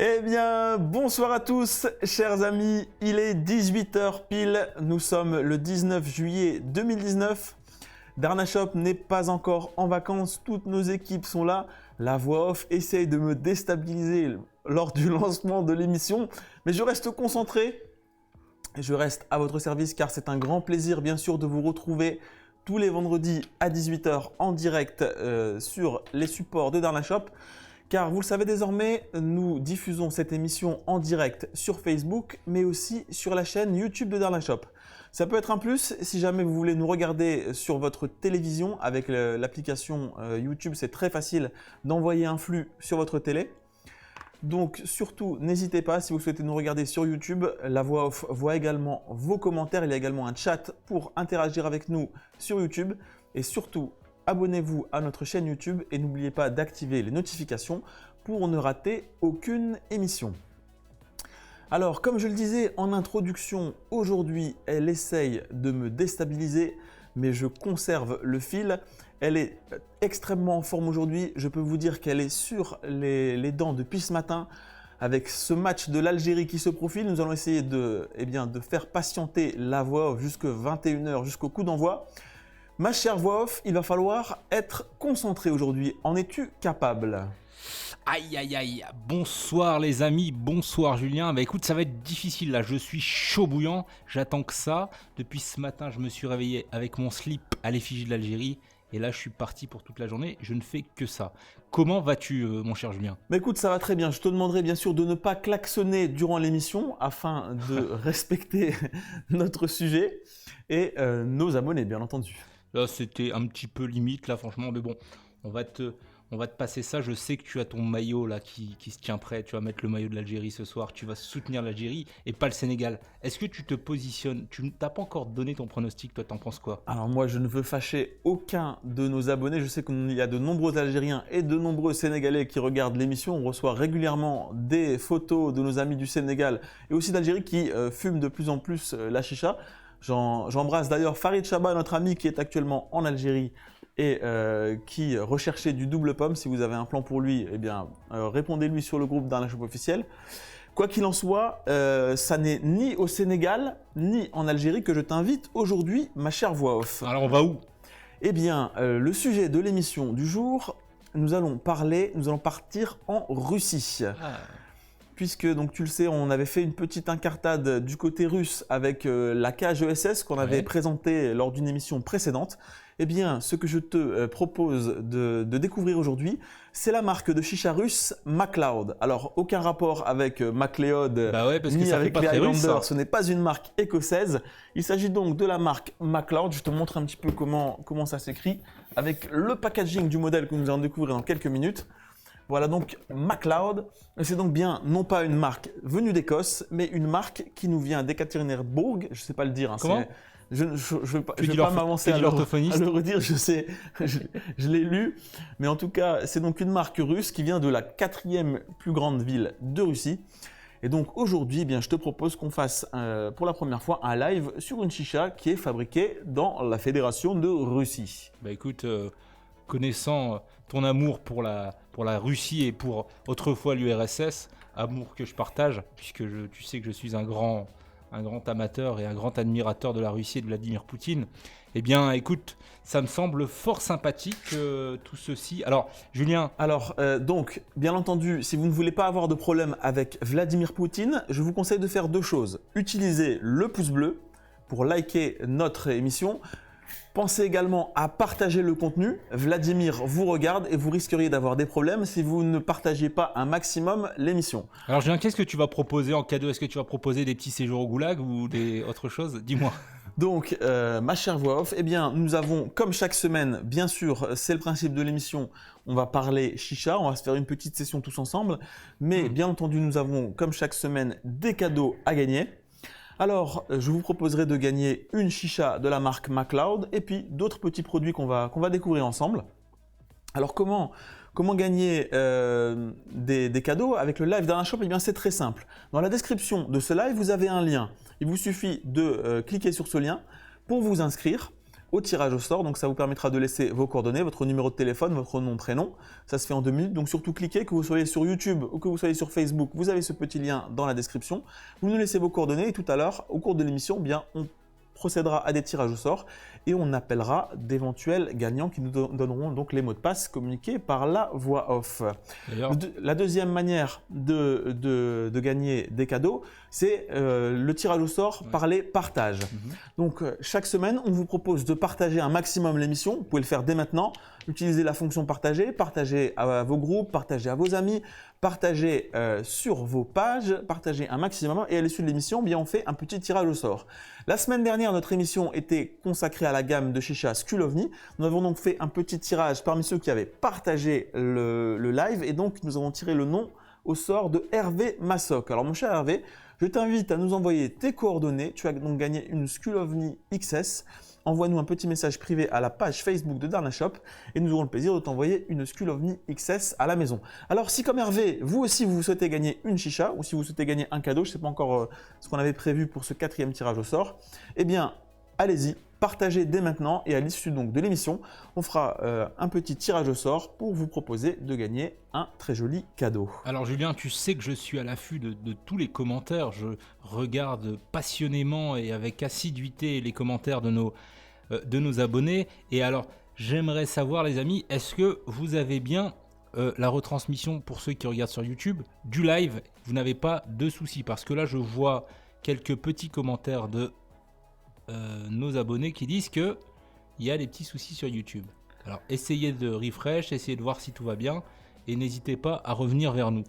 Eh bien, bonsoir à tous, chers amis. Il est 18h pile. Nous sommes le 19 juillet 2019. Darna Shop n'est pas encore en vacances. Toutes nos équipes sont là. La voix off essaye de me déstabiliser lors du lancement de l'émission. Mais je reste concentré. Je reste à votre service car c'est un grand plaisir, bien sûr, de vous retrouver tous les vendredis à 18h en direct sur les supports de Darna Shop. Car vous le savez désormais, nous diffusons cette émission en direct sur Facebook, mais aussi sur la chaîne YouTube de Darna Shop. Ça peut être un plus si jamais vous voulez nous regarder sur votre télévision avec l'application YouTube. C'est très facile d'envoyer un flux sur votre télé. Donc surtout, n'hésitez pas si vous souhaitez nous regarder sur YouTube. La voix off voit également vos commentaires. Il y a également un chat pour interagir avec nous sur YouTube. Et surtout, abonnez-vous à notre chaîne YouTube et n'oubliez pas d'activer les notifications pour ne rater aucune émission. Alors, comme je le disais en introduction, aujourd'hui, elle essaye de me déstabiliser, mais je conserve le fil. Elle est extrêmement en forme aujourd'hui. Je peux vous dire qu'elle est sur les dents depuis ce matin. Avec ce match de l'Algérie qui se profile, nous allons essayer de faire patienter la voix off jusqu'à 21h, jusqu'au coup d'envoi. Ma chère voix off, il va falloir être concentré aujourd'hui. En es-tu capable ? Aïe aïe aïe, bonsoir les amis, bonsoir Julien. Bah écoute, ça va être difficile là, je suis chaud bouillant, j'attends que ça. Depuis ce matin, je me suis réveillé avec mon slip à l'effigie de l'Algérie. Et là, je suis parti pour toute la journée, je ne fais que ça. Comment vas-tu, mon cher Julien ? Bah écoute, ça va très bien. Je te demanderai bien sûr de ne pas klaxonner durant l'émission afin de respecter notre sujet et nos abonnés, bien entendu. Là, c'était un petit peu limite, là, franchement, mais bon, on va te passer ça. Je sais que tu as ton maillot là qui se tient prêt. Tu vas mettre le maillot de l'Algérie ce soir. Tu vas soutenir l'Algérie et pas le Sénégal. Est-ce que tu te positionnes ? Tu ne t'as pas encore donné ton pronostic. Toi, t'en penses quoi ? Alors moi, je ne veux fâcher aucun de nos abonnés. Je sais qu'il y a de nombreux Algériens et de nombreux Sénégalais qui regardent l'émission. On reçoit régulièrement des photos de nos amis du Sénégal et aussi d'Algérie qui fument de plus en plus la chicha. J'embrasse d'ailleurs Farid Chaba, notre ami qui est actuellement en Algérie et qui recherchait du double pomme. Si vous avez un plan pour lui, eh bien, répondez-lui sur le groupe Darna Shop officiel. Quoi qu'il en soit, ça n'est ni au Sénégal ni en Algérie que je t'invite aujourd'hui, ma chère voix off. Alors on va où ? Eh bien, le sujet de l'émission du jour, nous allons partir en Russie. Puisque, donc tu le sais, on avait fait une petite incartade du côté russe avec la KGESS qu'on avait présentée lors d'une émission précédente. Eh bien, ce que je te propose de découvrir aujourd'hui, c'est la marque de chicha russe MacLeod. Alors, aucun rapport avec MacLeod ni avec les Highlanders, ce n'est pas une marque écossaise. Il s'agit donc de la marque MacLeod. Je te montre un petit peu comment ça s'écrit avec le packaging du modèle que nous allons découvrir dans quelques minutes. Voilà donc MacLeod, c'est donc bien non pas une marque venue d'Écosse, mais une marque qui nous vient d'Ekaterinbourg, je ne sais pas le dire. Hein, comment ? Je ne vais pas m'avancer à le redire, je sais, je l'ai lu. Mais en tout cas, c'est donc une marque russe qui vient de la 4e plus grande ville de Russie. Et donc aujourd'hui, eh bien, je te propose qu'on fasse pour la première fois un live sur une chicha qui est fabriquée dans la Fédération de Russie. Bah écoute, connaissant ton amour pour la Russie et pour autrefois l'URSS, amour que je partage, puisque tu sais que je suis un grand amateur et un grand admirateur de la Russie et de Vladimir Poutine, eh bien écoute, ça me semble fort sympathique tout ceci. Alors Julien… Alors donc, bien entendu, si vous ne voulez pas avoir de problème avec Vladimir Poutine, je vous conseille de faire deux choses. Utilisez le pouce bleu pour liker notre émission. Pensez également à partager le contenu. Vladimir vous regarde et vous risqueriez d'avoir des problèmes si vous ne partagez pas un maximum l'émission. Alors Julien, qu'est-ce que tu vas proposer en cadeau ? Est-ce que tu vas proposer des petits séjours au goulag ou autre chose ? Dis-moi. Donc, ma chère voix off, eh bien, nous avons, comme chaque semaine, bien sûr, c'est le principe de l'émission, on va parler chicha, on va se faire une petite session tous ensemble. Mais bien entendu, nous avons, comme chaque semaine, des cadeaux à gagner. Alors, je vous proposerai de gagner une chicha de la marque MacLeod et puis d'autres petits produits qu'on va découvrir ensemble. Alors, comment gagner des cadeaux avec le live Darna Shop ? Eh bien, c'est très simple. Dans la description de ce live, vous avez un lien. Il vous suffit de cliquer sur ce lien pour vous inscrire. au tirage au sort. Donc ça vous permettra de laisser vos coordonnées, votre numéro de téléphone, votre nom, prénom. Ça se fait en 2 minutes. Donc surtout cliquez, que vous soyez sur YouTube ou que vous soyez sur Facebook, vous avez ce petit lien dans la description. Vous nous laissez vos coordonnées et tout à l'heure, au cours de l'émission, bien on procédera à des tirages au sort et on appellera d'éventuels gagnants qui nous donneront donc les mots de passe communiqués par la voix off. La deuxième manière de gagner des cadeaux, c'est le tirage au sort par les partages. Donc chaque semaine, on vous propose de partager un maximum l'émission. Vous pouvez le faire dès maintenant. Utilisez la fonction partager, partagez à vos groupes, partagez à vos amis, partagez sur vos pages, partagez un maximum et à l'issue de l'émission, bien on fait un petit tirage au sort. La semaine dernière, notre émission était consacrée à la gamme de chicha Skulovny. Nous avons donc fait un petit tirage parmi ceux qui avaient partagé le live et donc nous avons tiré le nom au sort de Hervé Massoc. Alors mon cher Hervé, je t'invite à nous envoyer tes coordonnées. Tu as donc gagné une Skulovny XS. Envoie-nous un petit message privé à la page Facebook de Darna Shop et nous aurons le plaisir de t'envoyer une Skulovny XS à la maison. Alors si comme Hervé, vous aussi vous souhaitez gagner une chicha ou si vous souhaitez gagner un cadeau, je ne sais pas encore ce qu'on avait prévu pour ce 4e tirage au sort, eh bien allez-y, partagez dès maintenant et à l'issue donc de l'émission, on fera un petit tirage au sort pour vous proposer de gagner un très joli cadeau. Alors Julien, tu sais que je suis à l'affût de tous les commentaires, je regarde passionnément et avec assiduité les commentaires de nos abonnés. Et alors, j'aimerais savoir les amis, est-ce que vous avez bien la retransmission pour ceux qui regardent sur YouTube du live? Vous n'avez pas de soucis parce que là, je vois quelques petits commentaires de nos abonnés qui disent qu'il y a des petits soucis sur YouTube. Alors, essayez de refresh, essayez de voir si tout va bien et n'hésitez pas à revenir vers nous.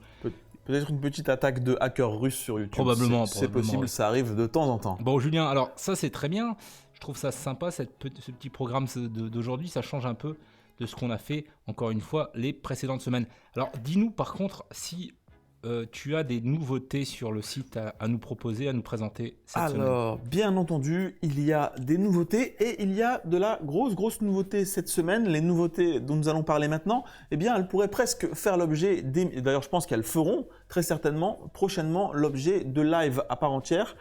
Peut-être une petite attaque de hackers russes sur YouTube. Probablement. C'est possible, ça arrive de temps en temps. Bon Julien, alors ça c'est très bien. Je trouve ça sympa, ce petit programme d'aujourd'hui. Ça change un peu de ce qu'on a fait, encore une fois, les précédentes semaines. Alors dis-nous par contre si tu as des nouveautés sur le site à nous proposer, à nous présenter cette semaine. Alors, bien entendu, il y a des nouveautés et il y a de la grosse nouveauté cette semaine. Les nouveautés dont nous allons parler maintenant, eh bien, elles pourraient presque faire l'objet, d'ailleurs je pense qu'elles feront très certainement prochainement l'objet de live à part entière.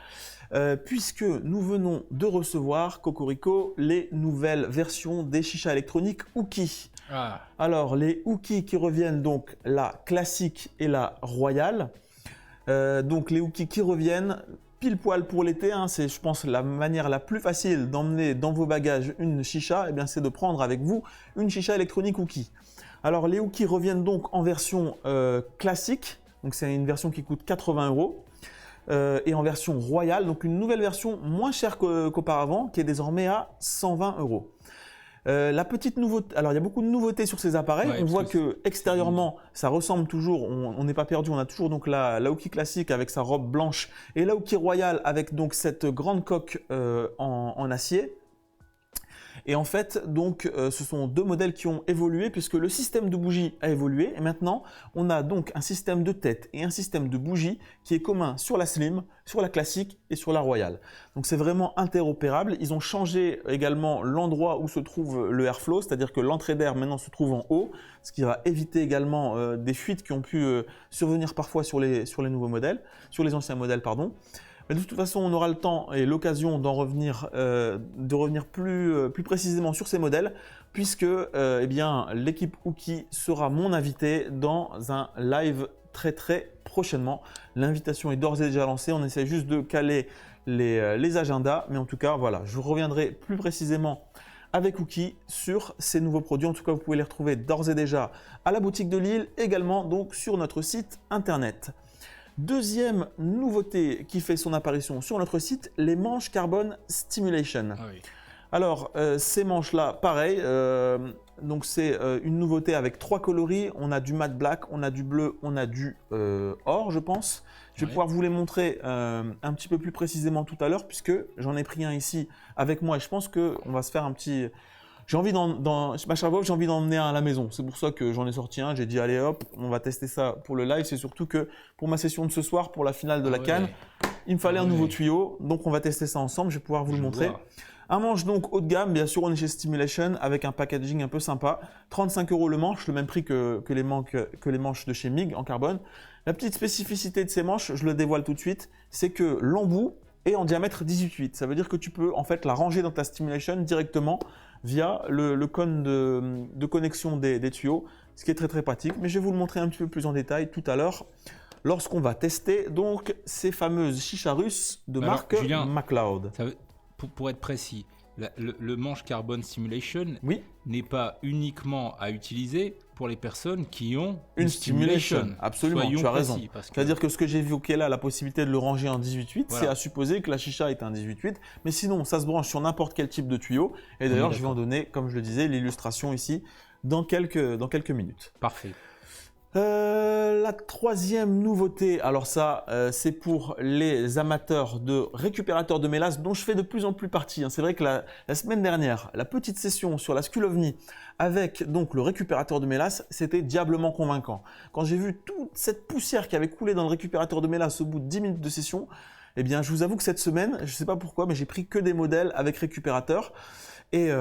Puisque nous venons de recevoir, Cocorico, les nouvelles versions des chichas électroniques Hooky. Ah. Alors, les Hooky qui reviennent donc la classique et la royale. Donc, les Hooky qui reviennent pile poil pour l'été, hein, c'est je pense la manière la plus facile d'emmener dans vos bagages une chicha, eh bien, c'est de prendre avec vous une chicha électronique Hooky. Alors, les Hooky reviennent donc en version classique, donc c'est une version qui coûte 80 €. Et en version royale, donc une nouvelle version moins chère qu'auparavant, qui est désormais à 120 €. La petite nouveauté, alors il y a beaucoup de nouveautés sur ces appareils. On voit que extérieurement, ça ressemble toujours. On n'est pas perdu. On a toujours donc la Hooky classique avec sa robe blanche et la Hooky royale avec donc cette grande coque en acier. Et en fait, donc, ce sont deux modèles qui ont évolué puisque le système de bougie a évolué. Et maintenant, on a donc un système de tête et un système de bougie qui est commun sur la Slim, sur la classique et sur la royale. Donc, c'est vraiment interopérable. Ils ont changé également l'endroit où se trouve le airflow, c'est-à-dire que l'entrée d'air maintenant se trouve en haut, ce qui va éviter également des fuites qui ont pu survenir parfois sur les nouveaux modèles, sur les anciens modèles, pardon. Mais de toute façon, on aura le temps et l'occasion de revenir plus précisément sur ces modèles, puisque eh bien, l'équipe Hooky sera mon invité dans un live très prochainement. L'invitation est d'ores et déjà lancée. On essaie juste de caler les agendas, mais en tout cas, voilà, je reviendrai plus précisément avec Hooky sur ces nouveaux produits. En tout cas, vous pouvez les retrouver d'ores et déjà à la boutique de Lille, également donc sur notre site internet. Deuxième nouveauté qui fait son apparition sur notre site, les manches Carbon Stimulation. Ah oui. Alors, ces manches-là, pareil, donc c'est une nouveauté avec 3 coloris. On a du matte black, on a du bleu, on a du or, je pense. Je vais pouvoir vous les montrer un petit peu plus précisément tout à l'heure, puisque j'en ai pris un ici avec moi et je pense qu'on va se faire un petit… J'ai envie d'emmener un à la maison. C'est pour ça que j'en ai sorti un. J'ai dit allez hop, on va tester ça pour le live. C'est surtout que pour ma session de ce soir, pour la finale de la CAN, il me fallait un nouveau tuyau. Donc on va tester ça ensemble. Je vais pouvoir vous le montrer. Un manche donc haut de gamme. Bien sûr, on est chez Stimulation avec un packaging un peu sympa. 35 € le manche, le même prix que les manches de chez MIG en carbone. La petite spécificité de ces manches, je le dévoile tout de suite, c'est que l'embout et en diamètre 18,8. Ça veut dire que tu peux en fait la ranger dans ta stimulation directement via le cône de connexion des tuyaux, ce qui est très très pratique. Mais je vais vous le montrer un petit peu plus en détail tout à l'heure lorsqu'on va tester donc ces fameuses chichas russes de marque Julien, MacLeod. Pour être précis, le manche carbone stimulation Oui, n'est pas uniquement à utiliser pour les personnes qui ont une stimulation. Absolument, Soyons tu as raison. précis, parce que- C'est-à-dire que ce que j'ai évoqué là, la possibilité de le ranger en 18,8, Voilà. c'est à supposer que la chicha est un 18,8. Mais sinon, ça se branche sur n'importe quel type de tuyau. Et On d'ailleurs, est je vais en d'accord. donner, comme je le disais, l'illustration ici dans quelques minutes. Parfait. La troisième nouveauté, alors ça, c'est pour les amateurs de récupérateurs de mélasse dont je fais de plus en plus partie. C'est vrai que la semaine dernière, la petite session sur la Skulovni avec donc le récupérateur de mélasse, c'était diablement convaincant. Quand j'ai vu toute cette poussière qui avait coulé dans le récupérateur de mélasse au bout de 10 minutes de session, eh bien, je vous avoue que cette semaine, je ne sais pas pourquoi, mais j'ai pris que des modèles avec récupérateur. Et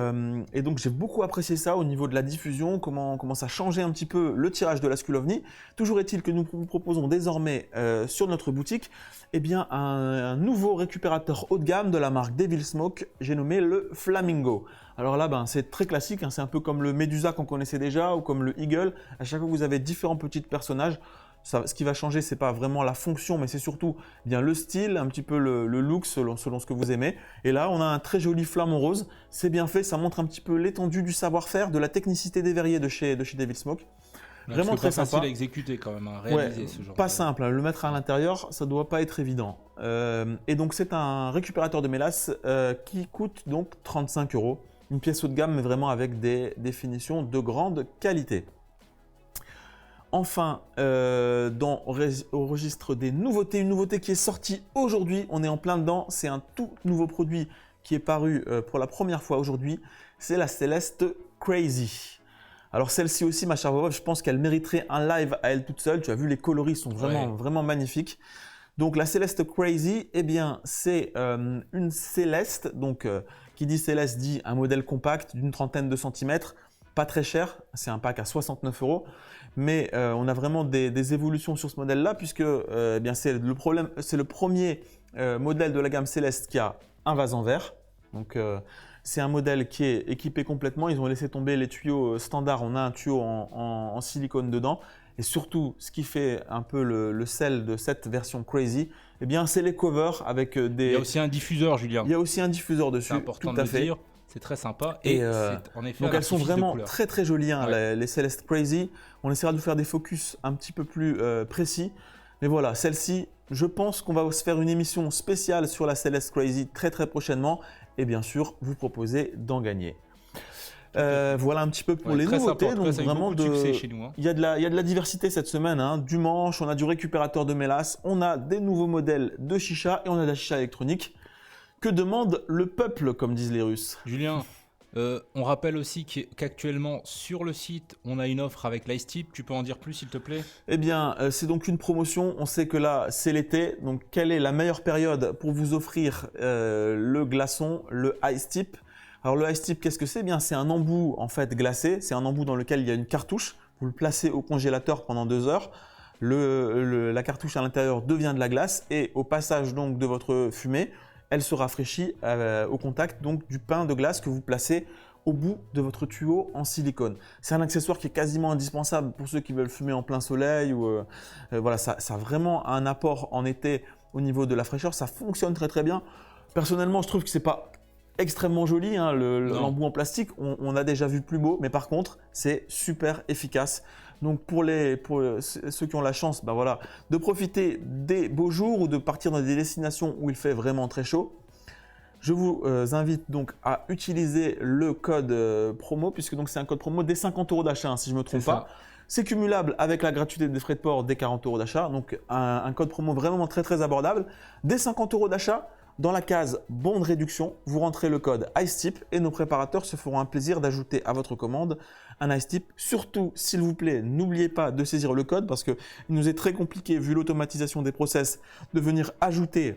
donc j'ai beaucoup apprécié ça au niveau de la diffusion, comment ça changeait un petit peu le tirage de la Skulovni. Toujours est-il que nous vous proposons désormais sur notre boutique eh bien, un nouveau récupérateur haut de gamme de la marque Devil Smoke, j'ai nommé le Flamingo. Alors là, c'est très classique, c'est un peu comme le Medusa qu'on connaissait déjà ou comme le Eagle. À chaque fois que vous avez différents petits personnages, ce qui va changer, c'est pas vraiment la fonction, mais c'est surtout bien le style, un petit peu le look selon ce que vous aimez. Et là, on a un très joli flamant rose. C'est bien fait, ça montre un petit peu l'étendue du savoir-faire, de la technicité des verriers de chez Devil Smoke. Vraiment très pas facile sympa. à exécuter quand même, à réaliser ce genre. Pas simple, le mettre à l'intérieur, ça doit pas être évident. Et donc c'est un récupérateur de mélasse qui coûte donc 35 €. Une pièce haut de gamme, mais vraiment avec des définitions de grande qualité. Enfin, au registre des nouveautés, une nouveauté qui est sortie aujourd'hui, on est en plein dedans, c'est un tout nouveau produit qui est paru pour la première fois aujourd'hui, c'est la Celeste Crazy. Alors celle-ci aussi, ma chère Bob, je pense qu'elle mériterait un live à elle toute seule, tu as vu les coloris sont vraiment magnifiques. Donc la Celeste Crazy, eh bien c'est une Céleste, donc qui dit Céleste dit un modèle compact d'une trentaine de centimètres, pas très cher, c'est un pack à 69 €. Mais on a vraiment des évolutions sur ce modèle-là puisque eh bien c'est le premier modèle de la gamme Céleste qui a un vase en verre. Donc c'est un modèle qui est équipé complètement. Ils ont laissé tomber les tuyaux standards. On a un tuyau en silicone dedans. Et surtout, ce qui fait un peu le sel de cette version Crazy, eh bien c'est les covers avec des. Il y a aussi un diffuseur, Julien. Il y a aussi un diffuseur dessus. C'est important tout de à le fait. dire. C'est très sympa et c'est en effet donc un elles sont artifice de vraiment couleur. très très jolies, Ouais. les Celeste Crazy. On essaiera de vous faire des focus un petit peu plus précis. Mais voilà, celle-ci, je pense qu'on va se faire une émission spéciale sur la Celeste Crazy très très prochainement. Et bien sûr, vous proposer d'en gagner. Voilà un petit peu pour les très nouveautés. sympa. En tout cas, Donc ça a eu vraiment beaucoup de succès chez nous. Hein. il y a de la diversité cette semaine. Du manche, on a du récupérateur de mélasse, on a des nouveaux modèles de chicha et on a de la chicha électronique. Que demande le peuple, comme disent les Russes? Julien, on rappelle aussi qu'actuellement sur le site, on a une offre avec l'Ice-Tip. Tu peux en dire plus, s'il te plaît? Eh bien, c'est donc une promotion. On sait que là, c'est l'été. Donc, quelle est la meilleure période pour vous offrir le glaçon, le Ice-Tip? Alors, le Ice-Tip, qu'est-ce que c'est? Eh bien, c'est un embout en fait glacé. C'est un embout dans lequel il y a une cartouche. Vous le placez au congélateur pendant 2 heures. La cartouche à l'intérieur devient de la glace et au passage donc de votre fumée, elle se rafraîchit au contact donc du pain de glace que vous placez au bout de votre tuyau en silicone. C'est un accessoire qui est quasiment indispensable pour ceux qui veulent fumer en plein soleil. Voilà, ça a vraiment un apport en été au niveau de la fraîcheur. Ça fonctionne très très bien. Personnellement, je trouve que c'est pas extrêmement joli, l'embout en plastique. On a déjà vu plus beau, mais par contre, c'est super efficace. Donc pour ceux qui ont la chance de profiter des beaux jours ou de partir dans des destinations où il fait vraiment très chaud, je vous invite donc à utiliser le code promo, puisque c'est un code promo dès 50 € d'achat, si je ne me trompe pas. C'est cumulable avec la gratuité des frais de port dès 40 € d'achat, donc un code promo vraiment très très abordable. Dès 50 € d'achat, dans la case bon de réduction, vous rentrez le code Ice-Tip et nos préparateurs se feront un plaisir d'ajouter à votre commande un Ice-Tip. Surtout, s'il vous plaît, n'oubliez pas de saisir le code parce qu'il nous est très compliqué, vu l'automatisation des process, de venir ajouter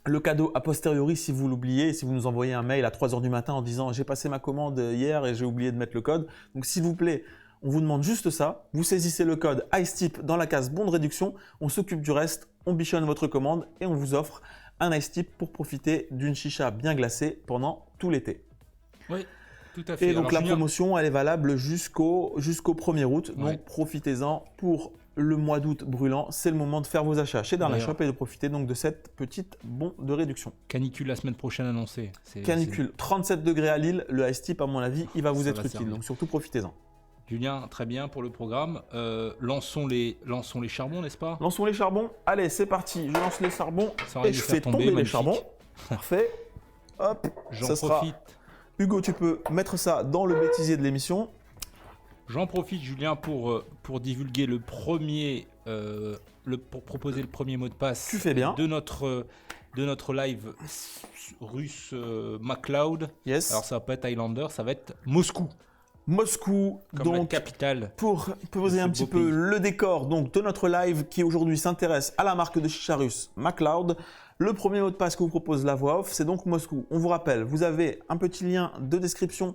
le cadeau a posteriori si vous l'oubliez, si vous nous envoyez un mail à 3 h du matin en disant « j'ai passé ma commande hier et j'ai oublié de mettre le code ». Donc s'il vous plaît, on vous demande juste ça, vous saisissez le code Ice-Tip dans la case bon de réduction, on s'occupe du reste, on bichonne votre commande et on vous offre un ice tip pour profiter d'une chicha bien glacée pendant tout l'été. Oui, tout à fait. Et donc Alors, la Julien, promotion, elle est valable jusqu'au 1er août. Ouais. Donc profitez-en pour le mois d'août brûlant. C'est le moment de faire vos achats chez Darna D'ailleurs- Shop et de profiter donc de cette petite bon de réduction. canicule la semaine prochaine annoncée. Canicule, 37 degrés à Lille. Le ice tip, à mon avis, il va vous Ça être va utile. servir. Donc surtout profitez-en. Julien, très bien pour le programme. Lançons les charbons, n'est-ce pas? Lançons les charbons. Allez, c'est parti. Je lance les charbons Ça aurait et dû je faire fais tomber, tomber les magnifique. charbons. Parfait. Hop. J'en Ça sera- profite. Hugo, tu peux mettre ça dans le bêtisier de l'émission. J'en profite, Julien, pour divulguer le premier, pour proposer le premier mot de passe Tu fais bien. de notre live russe MacLeod. Yes. Alors ça va pas être Highlander, ça va être Moscou, Moscou, comme la donc capitale. pour poser ce un petit beau peu pays. le décor donc, de notre live qui aujourd'hui s'intéresse à la marque de chicha russe MacLeod. Le premier mot de passe que vous propose la voix off, c'est donc Moscou. On vous rappelle, vous avez un petit lien de description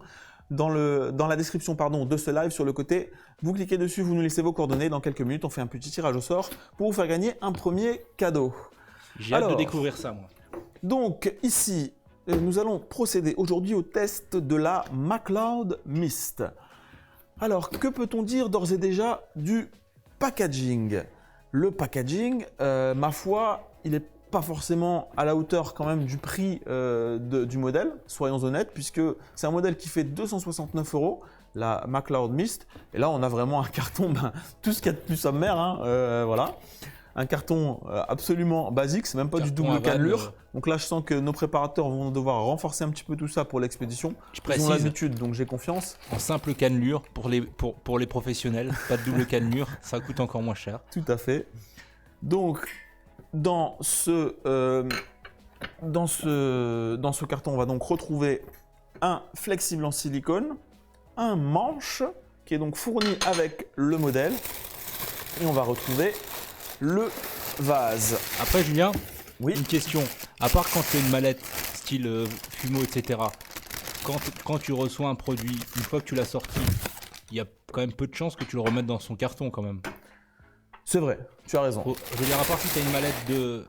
dans la description de ce live sur le côté. Vous cliquez dessus, vous nous laissez vos coordonnées. Dans quelques minutes, on fait un petit tirage au sort pour vous faire gagner un premier cadeau. J'ai hâte de Alors, découvrir ça, moi. Donc ici, nous allons procéder aujourd'hui au test de la MacLeod Mist. Alors, que peut-on dire d'ores et déjà du packaging? Le packaging, ma foi, il n'est pas forcément à la hauteur quand même du prix du modèle, soyons honnêtes, puisque c'est un modèle qui fait 269 €, la MacLeod Mist. Et là, on a vraiment un carton, tout ce qu'il y a de plus sommaire, hein, voilà. Un carton absolument basique, c'est même pas du Carton double à vanne, cannelure. Donc là, je sens que nos préparateurs vont devoir renforcer un petit peu tout ça pour l'expédition. Je Ils ont précise, l'habitude, donc j'ai confiance. en simple cannelure pour les professionnels, pas de double cannelure, ça coûte encore moins cher. Tout à fait. Donc, dans ce carton, on va donc retrouver un flexible en silicone, un manche qui est donc fourni avec le modèle, et on va retrouver le vase. Après, Julien, Oui. une question. À part quand tu as une mallette style fumeau, etc., quand tu reçois un produit, une fois que tu l'as sorti, il y a quand même peu de chances que tu le remettes dans son carton quand même. C'est vrai, tu as raison. Je veux dire, à part si tu as une mallette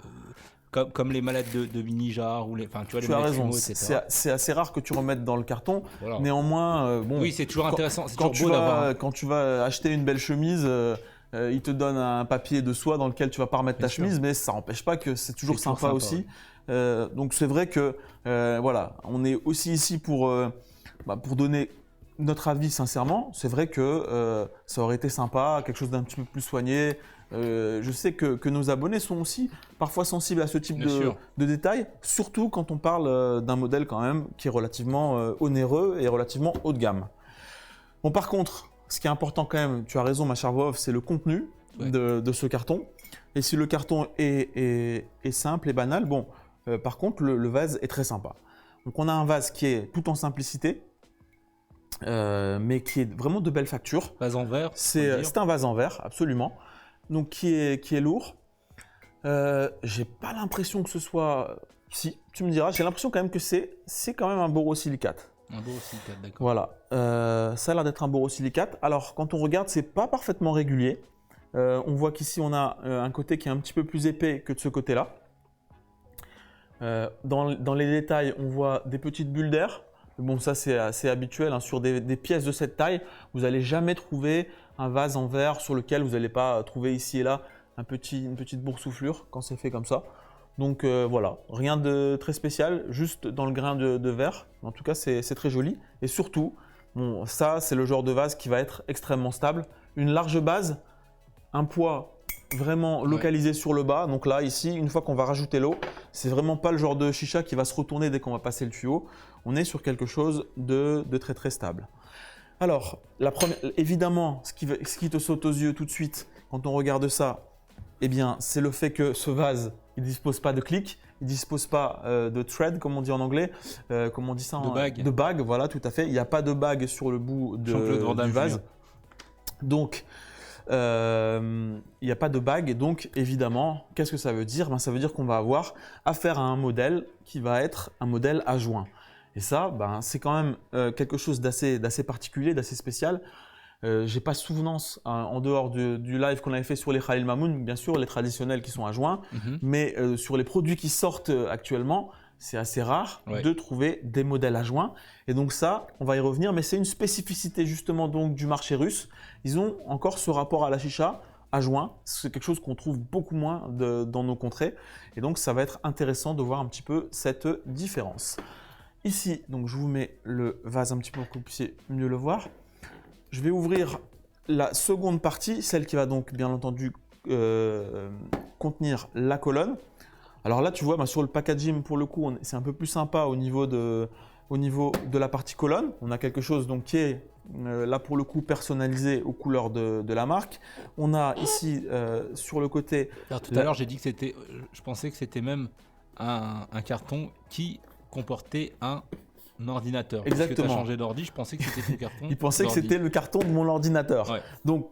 comme les mallettes de mini-jar, ou enfin, tu vois, les Tu as mallettes raison, fumeau, etc. c'est assez rare que tu remettes dans le carton. Voilà. Néanmoins, bon, Oui, c'est toujours intéressant, c'est quand toujours beau d'avoir. quand tu vas acheter une belle chemise, il te donne un papier de soie dans lequel tu vas pas remettre Bien ta sûr. chemise, mais ça n'empêche pas que c'est toujours C'est toujours sympa sympa, aussi. Donc c'est vrai que voilà, on est aussi ici pour donner notre avis sincèrement. C'est vrai que ça aurait été sympa, quelque chose d'un petit peu plus soigné. Je sais que nos abonnés sont aussi parfois sensibles à ce type Bien sûr. de détails, surtout quand on parle d'un modèle quand même qui est relativement onéreux et relativement haut de gamme. Bon, par contre, ce qui est important quand même, tu as raison ma chère voix off, c'est le contenu Ouais. de ce carton. Et si le carton est simple et banal, bon, par contre le vase est très sympa. Donc on a un vase qui est tout en simplicité, mais qui est vraiment de belle facture. Vase en verre. C'est un vase en verre, absolument. Donc qui est lourd. J'ai pas l'impression que ce soit... Si, tu me diras, j'ai l'impression quand même que c'est quand même un borosilicate. Un beau silicate, d'accord. Voilà, ça a l'air d'être un borosilicate. Alors quand on regarde, c'est pas parfaitement régulier. On voit qu'ici on a un côté qui est un petit peu plus épais que de ce côté-là. Dans les détails, on voit des petites bulles d'air. Bon, ça c'est assez habituel, hein. Sur des pièces de cette taille, vous n'allez jamais trouver un vase en verre sur lequel vous n'allez pas trouver ici et là une petite boursouflure quand c'est fait comme ça. Donc voilà, rien de très spécial, juste dans le grain de verre. En tout cas, c'est très joli. Et surtout, bon, ça c'est le genre de vase qui va être extrêmement stable. Une large base, un poids vraiment localisé sur le bas. Donc là, ici, une fois qu'on va rajouter l'eau, c'est vraiment pas le genre de chicha qui va se retourner dès qu'on va passer le tuyau. On est sur quelque chose de très très stable. Alors, évidemment, ce qui te saute aux yeux tout de suite quand on regarde ça, eh bien, c'est le fait que ce vase, il ne dispose pas de clic, il ne dispose pas de thread, comme on dit en anglais, comme on dit ça De bague. De bague, voilà, tout à fait. Il n'y a pas de bague sur le bout Jean-Claude Van Damme, du vase. Julien. Donc, il n'y a pas de bague. Donc, évidemment, qu'est-ce que ça veut dire? Ça veut dire qu'on va avoir affaire à un modèle qui va être un modèle à joint. Et ça, c'est quand même quelque chose d'assez particulier, d'assez spécial. J'ai pas souvenance en dehors du live qu'on avait fait sur les Khalil Mamoun, bien sûr les traditionnels qui sont à juin, mais sur les produits qui sortent actuellement, c'est assez rare de trouver des modèles à juin. Et donc ça, on va y revenir, mais c'est une spécificité justement donc du marché russe. Ils ont encore ce rapport à la chicha à juin. C'est quelque chose qu'on trouve beaucoup moins dans nos contrées. Et donc ça va être intéressant de voir un petit peu cette différence. Ici, donc je vous mets le vase un petit peu pour que vous puissiez mieux le voir. Je vais ouvrir la seconde partie, celle qui va donc bien entendu contenir la colonne. Alors là, tu vois, sur le packaging, pour le coup, c'est un peu plus sympa au niveau de la partie colonne. On a quelque chose donc, qui est là pour le coup personnalisé aux couleurs de la marque. On a ici sur le côté… Alors, tout à l'heure, j'ai dit que c'était… Je pensais que c'était même un carton qui comportait un ordinateur. Exactement. Parce que tu as changé d'ordi, je pensais que c'était ton carton. Il pensait que c'était le carton de mon ordinateur. Ouais. Donc,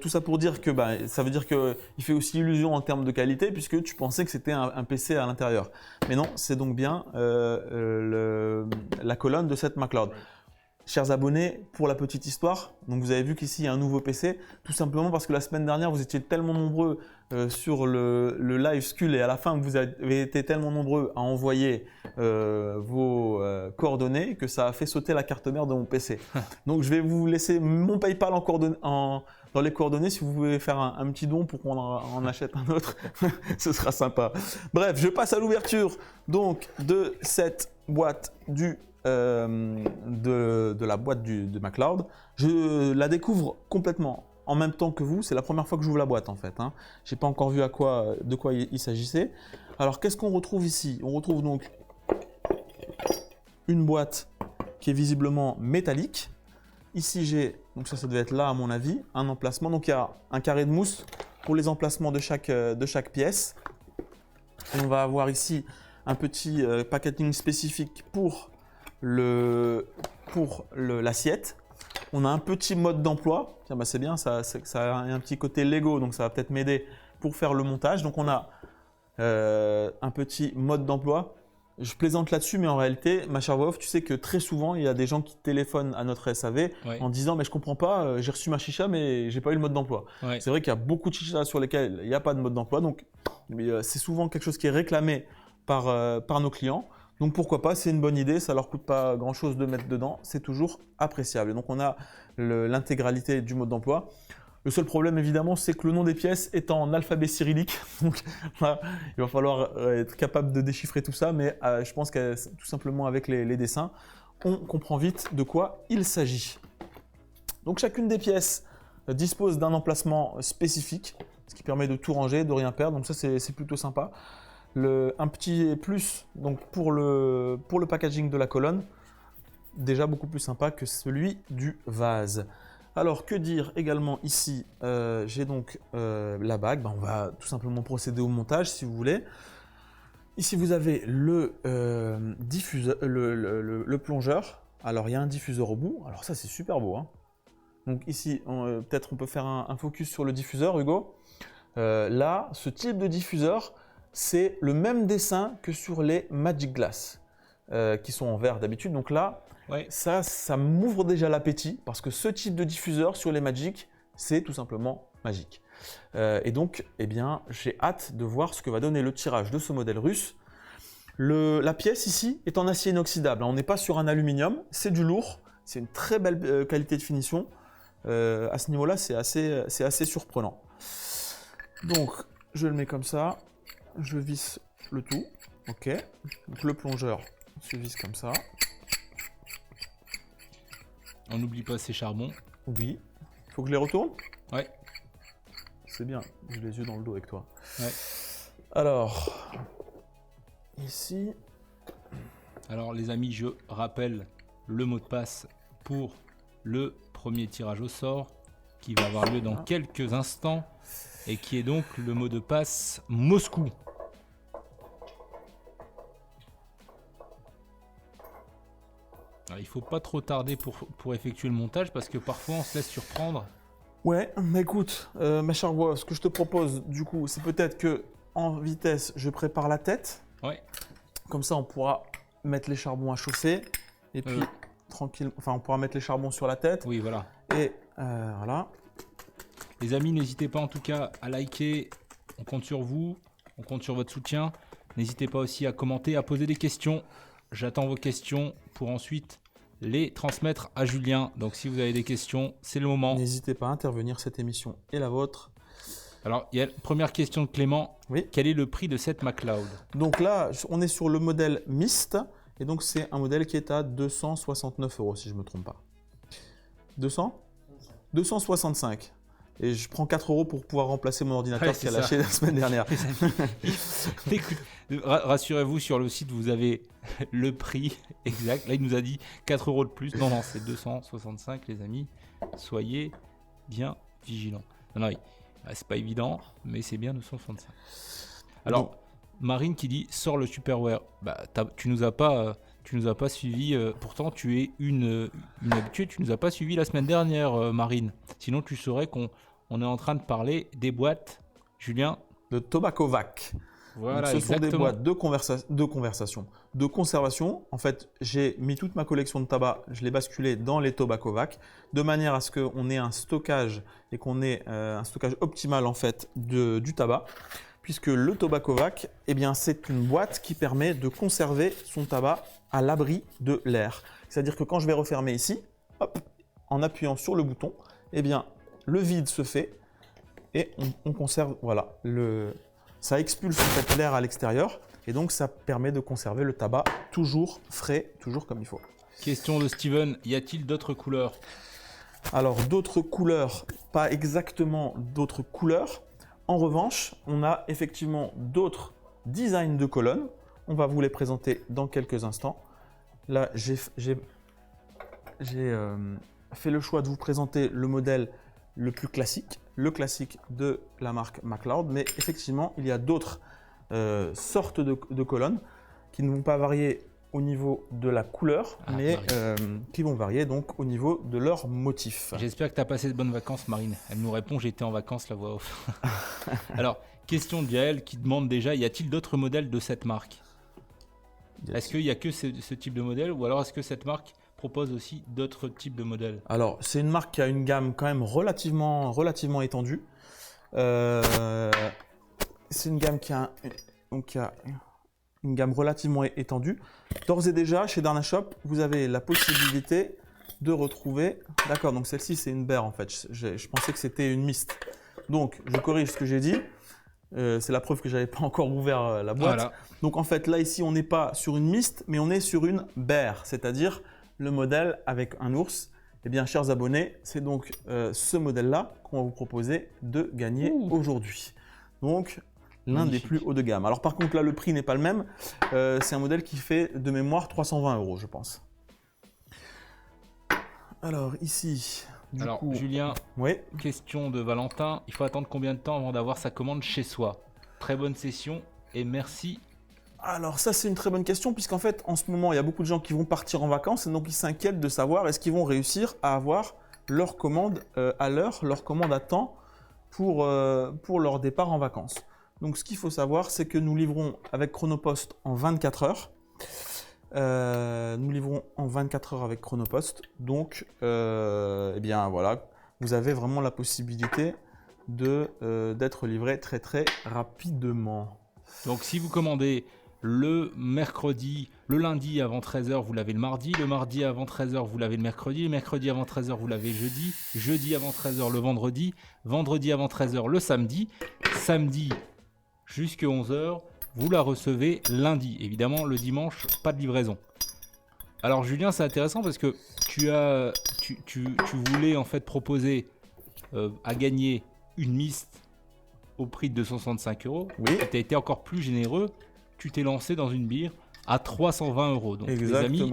tout ça pour dire que ça veut dire qu'il fait aussi illusion en termes de qualité puisque tu pensais que c'était un PC à l'intérieur. Mais non, c'est donc bien la colonne de cette MacLeod. Chers abonnés, pour la petite histoire, donc vous avez vu qu'ici il y a un nouveau PC, tout simplement parce que la semaine dernière vous étiez tellement nombreux sur le live Skull et à la fin vous avez été tellement nombreux à envoyer vos coordonnées que ça a fait sauter la carte mère de mon PC. Donc je vais vous laisser mon PayPal dans les coordonnées si vous voulez faire un petit don pour qu'on en achète un autre, ce sera sympa. Bref, je passe à l'ouverture donc de cette boîte de la boîte de MacLeod. Je la découvre complètement en même temps que vous. C'est la première fois que j'ouvre la boîte en fait. Je n'ai pas encore vu de quoi il s'agissait. Alors qu'est-ce qu'on retrouve ici? On retrouve donc une boîte qui est visiblement métallique. Ici j'ai, donc ça devait être là à mon avis, un emplacement. Donc il y a un carré de mousse pour les emplacements de chaque pièce. Et on va avoir ici un petit packaging spécifique pour l'assiette. On a un petit mode d'emploi. C'est bien, ça a un petit côté Lego, donc ça va peut-être m'aider pour faire le montage. Donc on a un petit mode d'emploi. Je plaisante là-dessus, mais en réalité, ma chère Wolf, tu sais que très souvent, il y a des gens qui téléphonent à notre SAV en disant « mais je comprends pas, j'ai reçu ma chicha, mais j'ai pas eu le mode d'emploi ». C'est vrai qu'il y a beaucoup de chichas sur lesquelles il n'y a pas de mode d'emploi, donc c'est souvent quelque chose qui est réclamé par nos clients. Donc pourquoi pas, c'est une bonne idée, ça leur coûte pas grand chose de mettre dedans, c'est toujours appréciable. Donc on a l'intégralité du mode d'emploi. Le seul problème évidemment, c'est que le nom des pièces est en alphabet cyrillique. Donc là, il va falloir être capable de déchiffrer tout ça, mais je pense que tout simplement avec les dessins, on comprend vite de quoi il s'agit. Donc chacune des pièces dispose d'un emplacement spécifique, ce qui permet de tout ranger, de rien perdre. Donc ça c'est plutôt sympa. Un petit plus donc pour le packaging de la colonne, déjà beaucoup plus sympa que celui du vase. Alors que dire également ici, j'ai donc la bague, on va tout simplement procéder au montage si vous voulez. Ici vous avez le diffuseur, le plongeur, alors il y a un diffuseur au bout, alors ça c'est super beau. Donc ici peut-être on peut faire un focus sur le diffuseur Hugo. Là, ce type de diffuseur, c'est le même dessin que sur les Magic Glass qui sont en verre d'habitude. Donc là, ça m'ouvre déjà l'appétit parce que ce type de diffuseur sur les Magic, c'est tout simplement magique. Et donc, eh bien, j'ai hâte de voir ce que va donner le tirage de ce modèle russe. La pièce ici est en acier inoxydable. On n'est pas sur un aluminium, c'est du lourd. C'est une très belle qualité de finition. À ce niveau-là, c'est assez surprenant. Donc, je le mets comme ça. Je visse le tout, ok. Donc le plongeur se visse comme ça. On n'oublie pas ces charbons. Oui. Il faut que je les retourne? Ouais. C'est bien, j'ai les yeux dans le dos avec toi. Ouais. Alors, ici. Alors les amis, je rappelle le mot de passe pour le premier tirage au sort qui va avoir lieu dans quelques instants et qui est donc le mot de passe Moscou. Alors, il faut pas trop tarder pour effectuer le montage parce que parfois on se laisse surprendre. Ouais, mais écoute, ma chère voix, ce que je te propose du coup, c'est peut-être que en vitesse, je prépare la tête. Ouais. Comme ça, on pourra mettre les charbons à chauffer. Et puis, tranquille. Enfin, on pourra mettre les charbons sur la tête. Oui, voilà. Et voilà. Les amis, n'hésitez pas en tout cas à liker. On compte sur vous. On compte sur votre soutien. N'hésitez pas aussi à commenter, à poser des questions. J'attends vos questions pour ensuite les transmettre à Julien. Donc si vous avez des questions, c'est le moment. N'hésitez pas à intervenir, cette émission est la vôtre. Alors, il y a la première question de Clément. Oui. Quel est le prix de cette MacLeod? Donc là, on est sur le modèle Mist. Et donc, c'est un modèle qui est à 269 € si je ne me trompe pas. 200 265. Et je prends 4 € pour pouvoir remplacer mon ordinateur qui a lâché la semaine dernière. Rassurez-vous, sur le site, vous avez le prix exact. Là, il nous a dit 4 € de plus. Non, non, c'est 265, les amis. Soyez bien vigilants. Non, non, c'est pas évident, mais c'est bien 265. Alors, donc, Marine qui dit sors le Superware. Bah, tu nous as pas suivi. Pourtant, tu es une habituée. Tu nous as pas suivi la semaine dernière, Marine. Sinon, tu saurais qu'on est en train de parler des boîtes. Julien. De Tobaccovac. Voilà, donc, ce sont des boîtes de conservation. En fait, j'ai mis toute ma collection de tabac, je l'ai basculé dans les Tobaccovac, de manière à ce qu'on ait un stockage et qu'on ait un stockage optimal en fait du tabac. Puisque le Tobaccovac, eh bien, c'est une boîte qui permet de conserver son tabac à l'abri de l'air. C'est-à-dire que quand je vais refermer ici, hop, en appuyant sur le bouton, eh bien, le vide se fait et on conserve, voilà, ça expulse en fait l'air à l'extérieur et donc ça permet de conserver le tabac toujours frais, toujours comme il faut. Question de Steven, y a-t-il d'autres couleurs? Alors, d'autres couleurs, pas exactement d'autres couleurs. En revanche, on a effectivement d'autres designs de colonnes. On va vous les présenter dans quelques instants. Là, j'ai fait le choix de vous présenter le modèle le plus classique, le classique de la marque MacLeod. Mais effectivement, il y a d'autres sortes de colonnes qui ne vont pas varier au niveau de la couleur, mais qui vont varier donc au niveau de leur motif. J'espère que tu as passé de bonnes vacances, Marine. Elle nous répond, j'étais en vacances, la voix off. Alors, question de Yael qui demande déjà, y a-t-il d'autres modèles de cette marque? Est-ce qu'il n'y a que ce type de modèle ou alors est-ce que cette marque propose aussi d'autres types de modèles? Alors, c'est une marque qui a une gamme quand même relativement étendue. C'est une gamme qui a une gamme relativement étendue. D'ores et déjà, chez Darna Shop, vous avez la possibilité de retrouver... D'accord, donc celle-ci, c'est une Bear en fait. Je pensais que c'était une Mist. Donc, je corrige ce que j'ai dit. C'est la preuve que je n'avais pas encore ouvert la boîte. Voilà. Donc, en fait, là, ici, on n'est pas sur une Mist, mais on est sur une Bear, c'est-à-dire le modèle avec un ours. Eh bien, chers abonnés, c'est donc ce modèle-là qu'on va vous proposer de gagner aujourd'hui. Donc, l'un des plus hauts de gamme. Alors par contre là le prix n'est pas le même, c'est un modèle qui fait de mémoire 320 € je pense. Alors ici, du coup, Julien, oui. Question de Valentin, il faut attendre combien de temps avant d'avoir sa commande chez soi? Très bonne session et merci. Alors ça c'est une très bonne question puisqu'en fait en ce moment il y a beaucoup de gens qui vont partir en vacances et donc ils s'inquiètent de savoir est-ce qu'ils vont réussir à avoir leur commande à l'heure, leur commande à temps pour leur départ en vacances. Donc, ce qu'il faut savoir, c'est que nous livrons avec Chronopost en 24 heures. Nous livrons en 24 heures avec Chronopost. Donc, eh bien voilà, vous avez vraiment la possibilité d'être livré très très rapidement. Donc, si vous commandez le mercredi, le lundi avant 13h, vous l'avez le mardi avant 13h, vous l'avez le mercredi avant 13h, vous l'avez le jeudi avant 13h, le vendredi avant 13h, le samedi jusqu'à 11h, vous la recevez lundi. Évidemment, le dimanche, pas de livraison. Alors Julien, c'est intéressant parce que tu voulais en fait proposer à gagner une Mist au prix de 265 €. Oui. Tu as été encore plus généreux. Tu t'es lancé dans une bière à 320 €. Donc exactement. Les amis,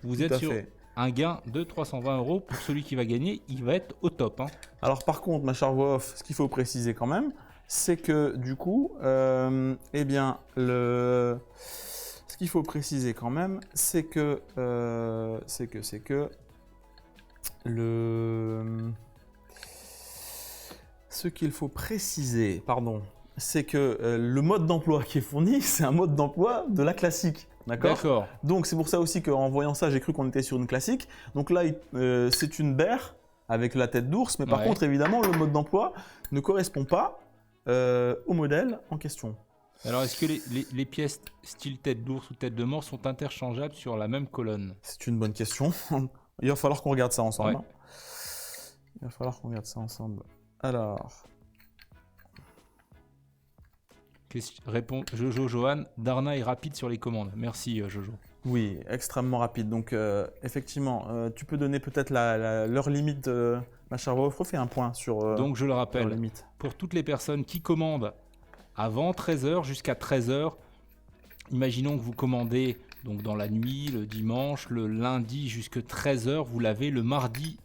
vous êtes sur un gain de 320 € pour celui qui va gagner. Il va être au top. Hein. Alors par contre, ma chère voix off, ce qu'il faut préciser quand même, c'est que du coup, eh bien, ce qu'il faut préciser quand même, c'est que ce qu'il faut préciser, pardon, c'est que le mode d'emploi qui est fourni, c'est un mode d'emploi de la classique. D'accord. D'accord. Donc c'est pour ça aussi qu'en voyant ça, j'ai cru qu'on était sur une classique. Donc là, c'est une berre avec la tête d'ours, mais par Ouais. contre, évidemment, le mode d'emploi ne correspond pas au modèle en question. Alors, est-ce que les pièces style tête d'ours ou tête de mort sont interchangeables sur la même colonne? C'est une bonne question. Il va falloir qu'on regarde ça ensemble. Ouais. Hein. Il va falloir qu'on regarde ça ensemble. Alors, Répond Jojo Johan. Darna est rapide sur les commandes. Merci Jojo. oui, extrêmement rapide. Donc, effectivement, tu peux donner peut-être l'heure limite, ma chère Wolf. Refais un point sur Donc, je le l'heure rappelle, limite. pour toutes les personnes qui commandent avant 13h jusqu'à 13h, imaginons que vous commandez donc dans la nuit, le dimanche, le lundi jusqu'à 13h, vous l'avez le mardi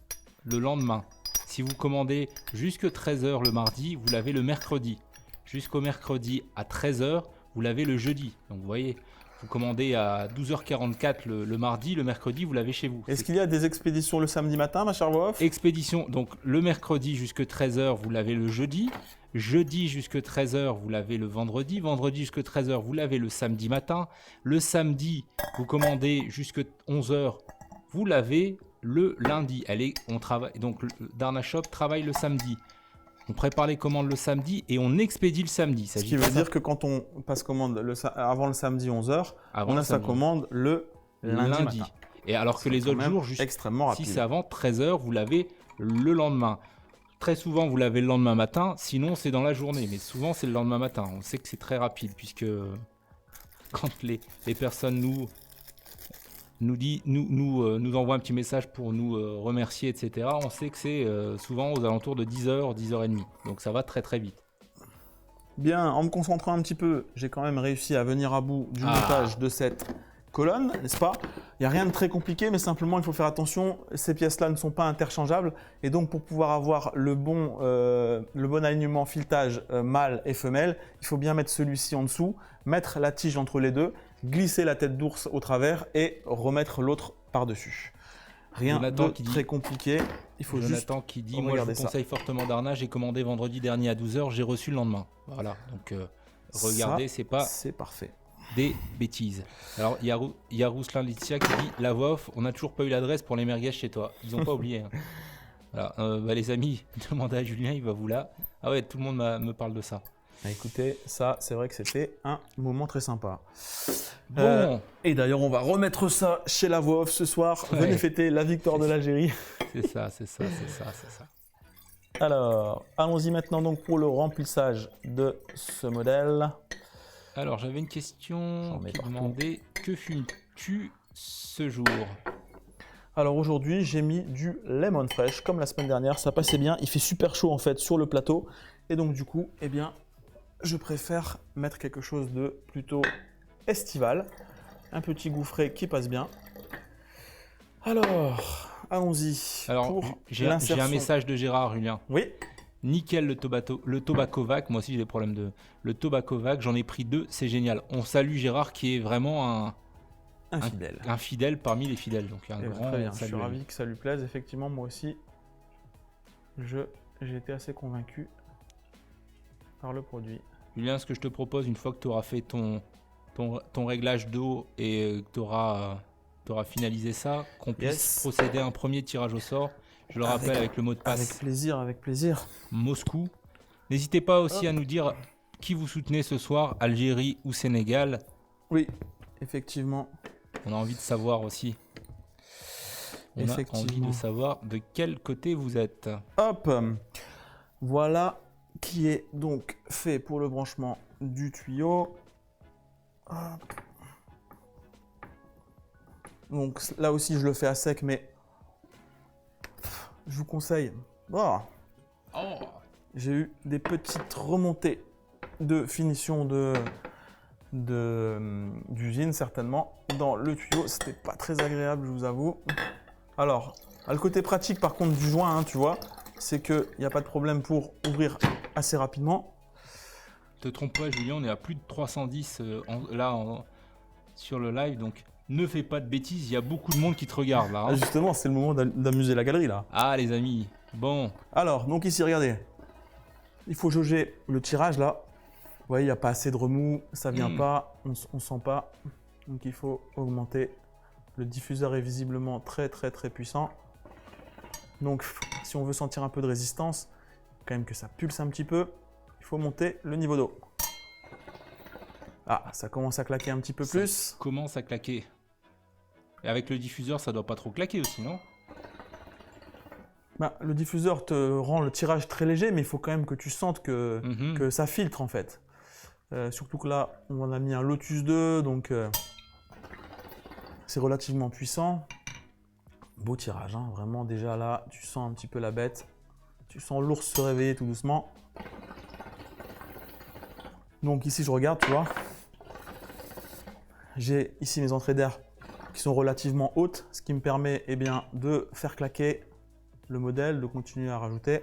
le lendemain. Si vous commandez jusqu'à 13h le mardi, vous l'avez le mercredi. Jusqu'au mercredi à 13h, vous l'avez le jeudi. Donc vous voyez, vous commandez à 12h44 le mardi, le mercredi, vous l'avez chez vous. Est-ce qu'il y a des expéditions le samedi matin, ma chère Wolf? Expédition, donc le mercredi jusqu'à 13h, vous l'avez le jeudi. Jeudi jusqu'à 13h, vous l'avez le vendredi. Vendredi jusqu'à 13h, vous l'avez le samedi matin. Le samedi, vous commandez jusqu'à 11h, vous l'avez le lundi. On travaille, donc Darna Shop travaille le samedi. On prépare les commandes le samedi et on expédie le samedi. Ce qui veut dire que quand on passe commande avant le samedi 11h, on a sa commande le lundi matin. Et alors que les autres jours, extrêmement rapide. si c'est avant 13h, vous l'avez le lendemain. Très souvent, vous l'avez le lendemain matin, sinon c'est dans la journée. Mais souvent, c'est le lendemain matin. On sait que c'est très rapide puisque quand les personnes nous envoient un petit message pour nous remercier, etc., on sait que c'est souvent aux alentours de 10h, 10h30. Donc ça va très très vite. Bien, en me concentrant un petit peu, j'ai quand même réussi à venir à bout du montage de cette colonne, n'est-ce pas? Il n'y a rien de très compliqué, mais simplement il faut faire attention, ces pièces-là ne sont pas interchangeables, et donc pour pouvoir avoir le bon alignement filetage mâle et femelle, il faut bien mettre celui-ci en dessous, mettre la tige entre les deux, glisser la tête d'ours au travers et remettre l'autre par-dessus. Rien Jonathan de très compliqué, il faut Jonathan juste qui dit, moi je vous conseille fortement Darna, j'ai commandé vendredi dernier à 12h, j'ai reçu le lendemain. Voilà, donc regardez, c'est parfait. Des bêtises. Alors, il y a Rousselin Laetitia qui dit, la voix off, on n'a toujours pas eu l'adresse pour les merguez chez toi. Ils n'ont pas oublié. Hein. Voilà, les amis, demandez à Julien, il va vous là. Ah ouais, tout le monde me parle de ça. Écoutez, ça, c'est vrai que c'était un moment très sympa. Bon. Et d'ailleurs, on va remettre ça chez la voix off ce soir. Ouais. Venez fêter la victoire de l'Algérie. C'est ça. Alors, allons-y maintenant donc pour le remplissage de ce modèle. Alors, j'avais une question qui demandait, que fumes-tu ce jour? Alors aujourd'hui, j'ai mis du lemon fresh, comme la semaine dernière, ça passait bien. Il fait super chaud en fait sur le plateau. Et donc du coup, eh bien, je préfère mettre quelque chose de plutôt estival. Un petit goût frais qui passe bien. Alors, allons-y. Alors, j'ai un message de Gérard, Julien. Oui. Nickel le Tobacovac, moi aussi j'ai des problèmes de... Le Tobacovac, j'en ai pris 2, c'est génial. On salue Gérard qui est vraiment un fidèle parmi les fidèles. Donc un grand très bien, je suis ravi que ça lui plaise. Effectivement, moi aussi, j'ai été assez convaincu par le produit. Julien, ce que je te propose, une fois que tu auras fait ton réglage d'eau et que tu auras finalisé ça, qu'on puisse procéder à un premier tirage au sort. Je le rappelle avec le mot de passe. Avec plaisir. Moscou. N'hésitez pas aussi à nous dire qui vous soutenez ce soir, Algérie ou Sénégal. Oui, effectivement. On a envie de savoir aussi. On a envie de savoir de quel côté vous êtes. Hop, voilà qui est donc fait pour le branchement du tuyau. Hop. Donc là aussi je le fais à sec, mais je vous conseille. J'ai eu des petites remontées de finition d'usine certainement dans le tuyau. C'était pas très agréable, je vous avoue. Alors, le côté pratique par contre du joint, hein, tu vois, c'est qu'il n'y a pas de problème pour ouvrir assez rapidement. Te trompe pas, Julien, on est à plus de 310 sur le live, donc ne fais pas de bêtises, il y a beaucoup de monde qui te regarde là. Hein. Ah, justement, c'est le moment d'amuser la galerie là. Ah les amis, bon. Alors, donc ici, regardez, il faut jauger le tirage là. Vous voyez, il n'y a pas assez de remous, ça vient pas, on sent pas. Donc il faut augmenter. Le diffuseur est visiblement très puissant. Donc si on veut sentir un peu de résistance, quand même que ça pulse un petit peu, il faut monter le niveau d'eau. Ah, ça commence à claquer un petit peu plus. Ça commence à claquer. Et avec le diffuseur, ça doit pas trop claquer aussi, non? Bah, le diffuseur te rend le tirage très léger, mais il faut quand même que tu sentes que ça filtre en fait. Surtout que là, on en a mis un Lotus 2, donc c'est relativement puissant. Beau tirage, hein. Vraiment déjà là, tu sens un petit peu la bête. Tu sens l'ours se réveiller tout doucement. Donc ici, je regarde, tu vois. J'ai ici mes entrées d'air qui sont relativement hautes, ce qui me permet bien, de faire claquer le modèle, de continuer à rajouter.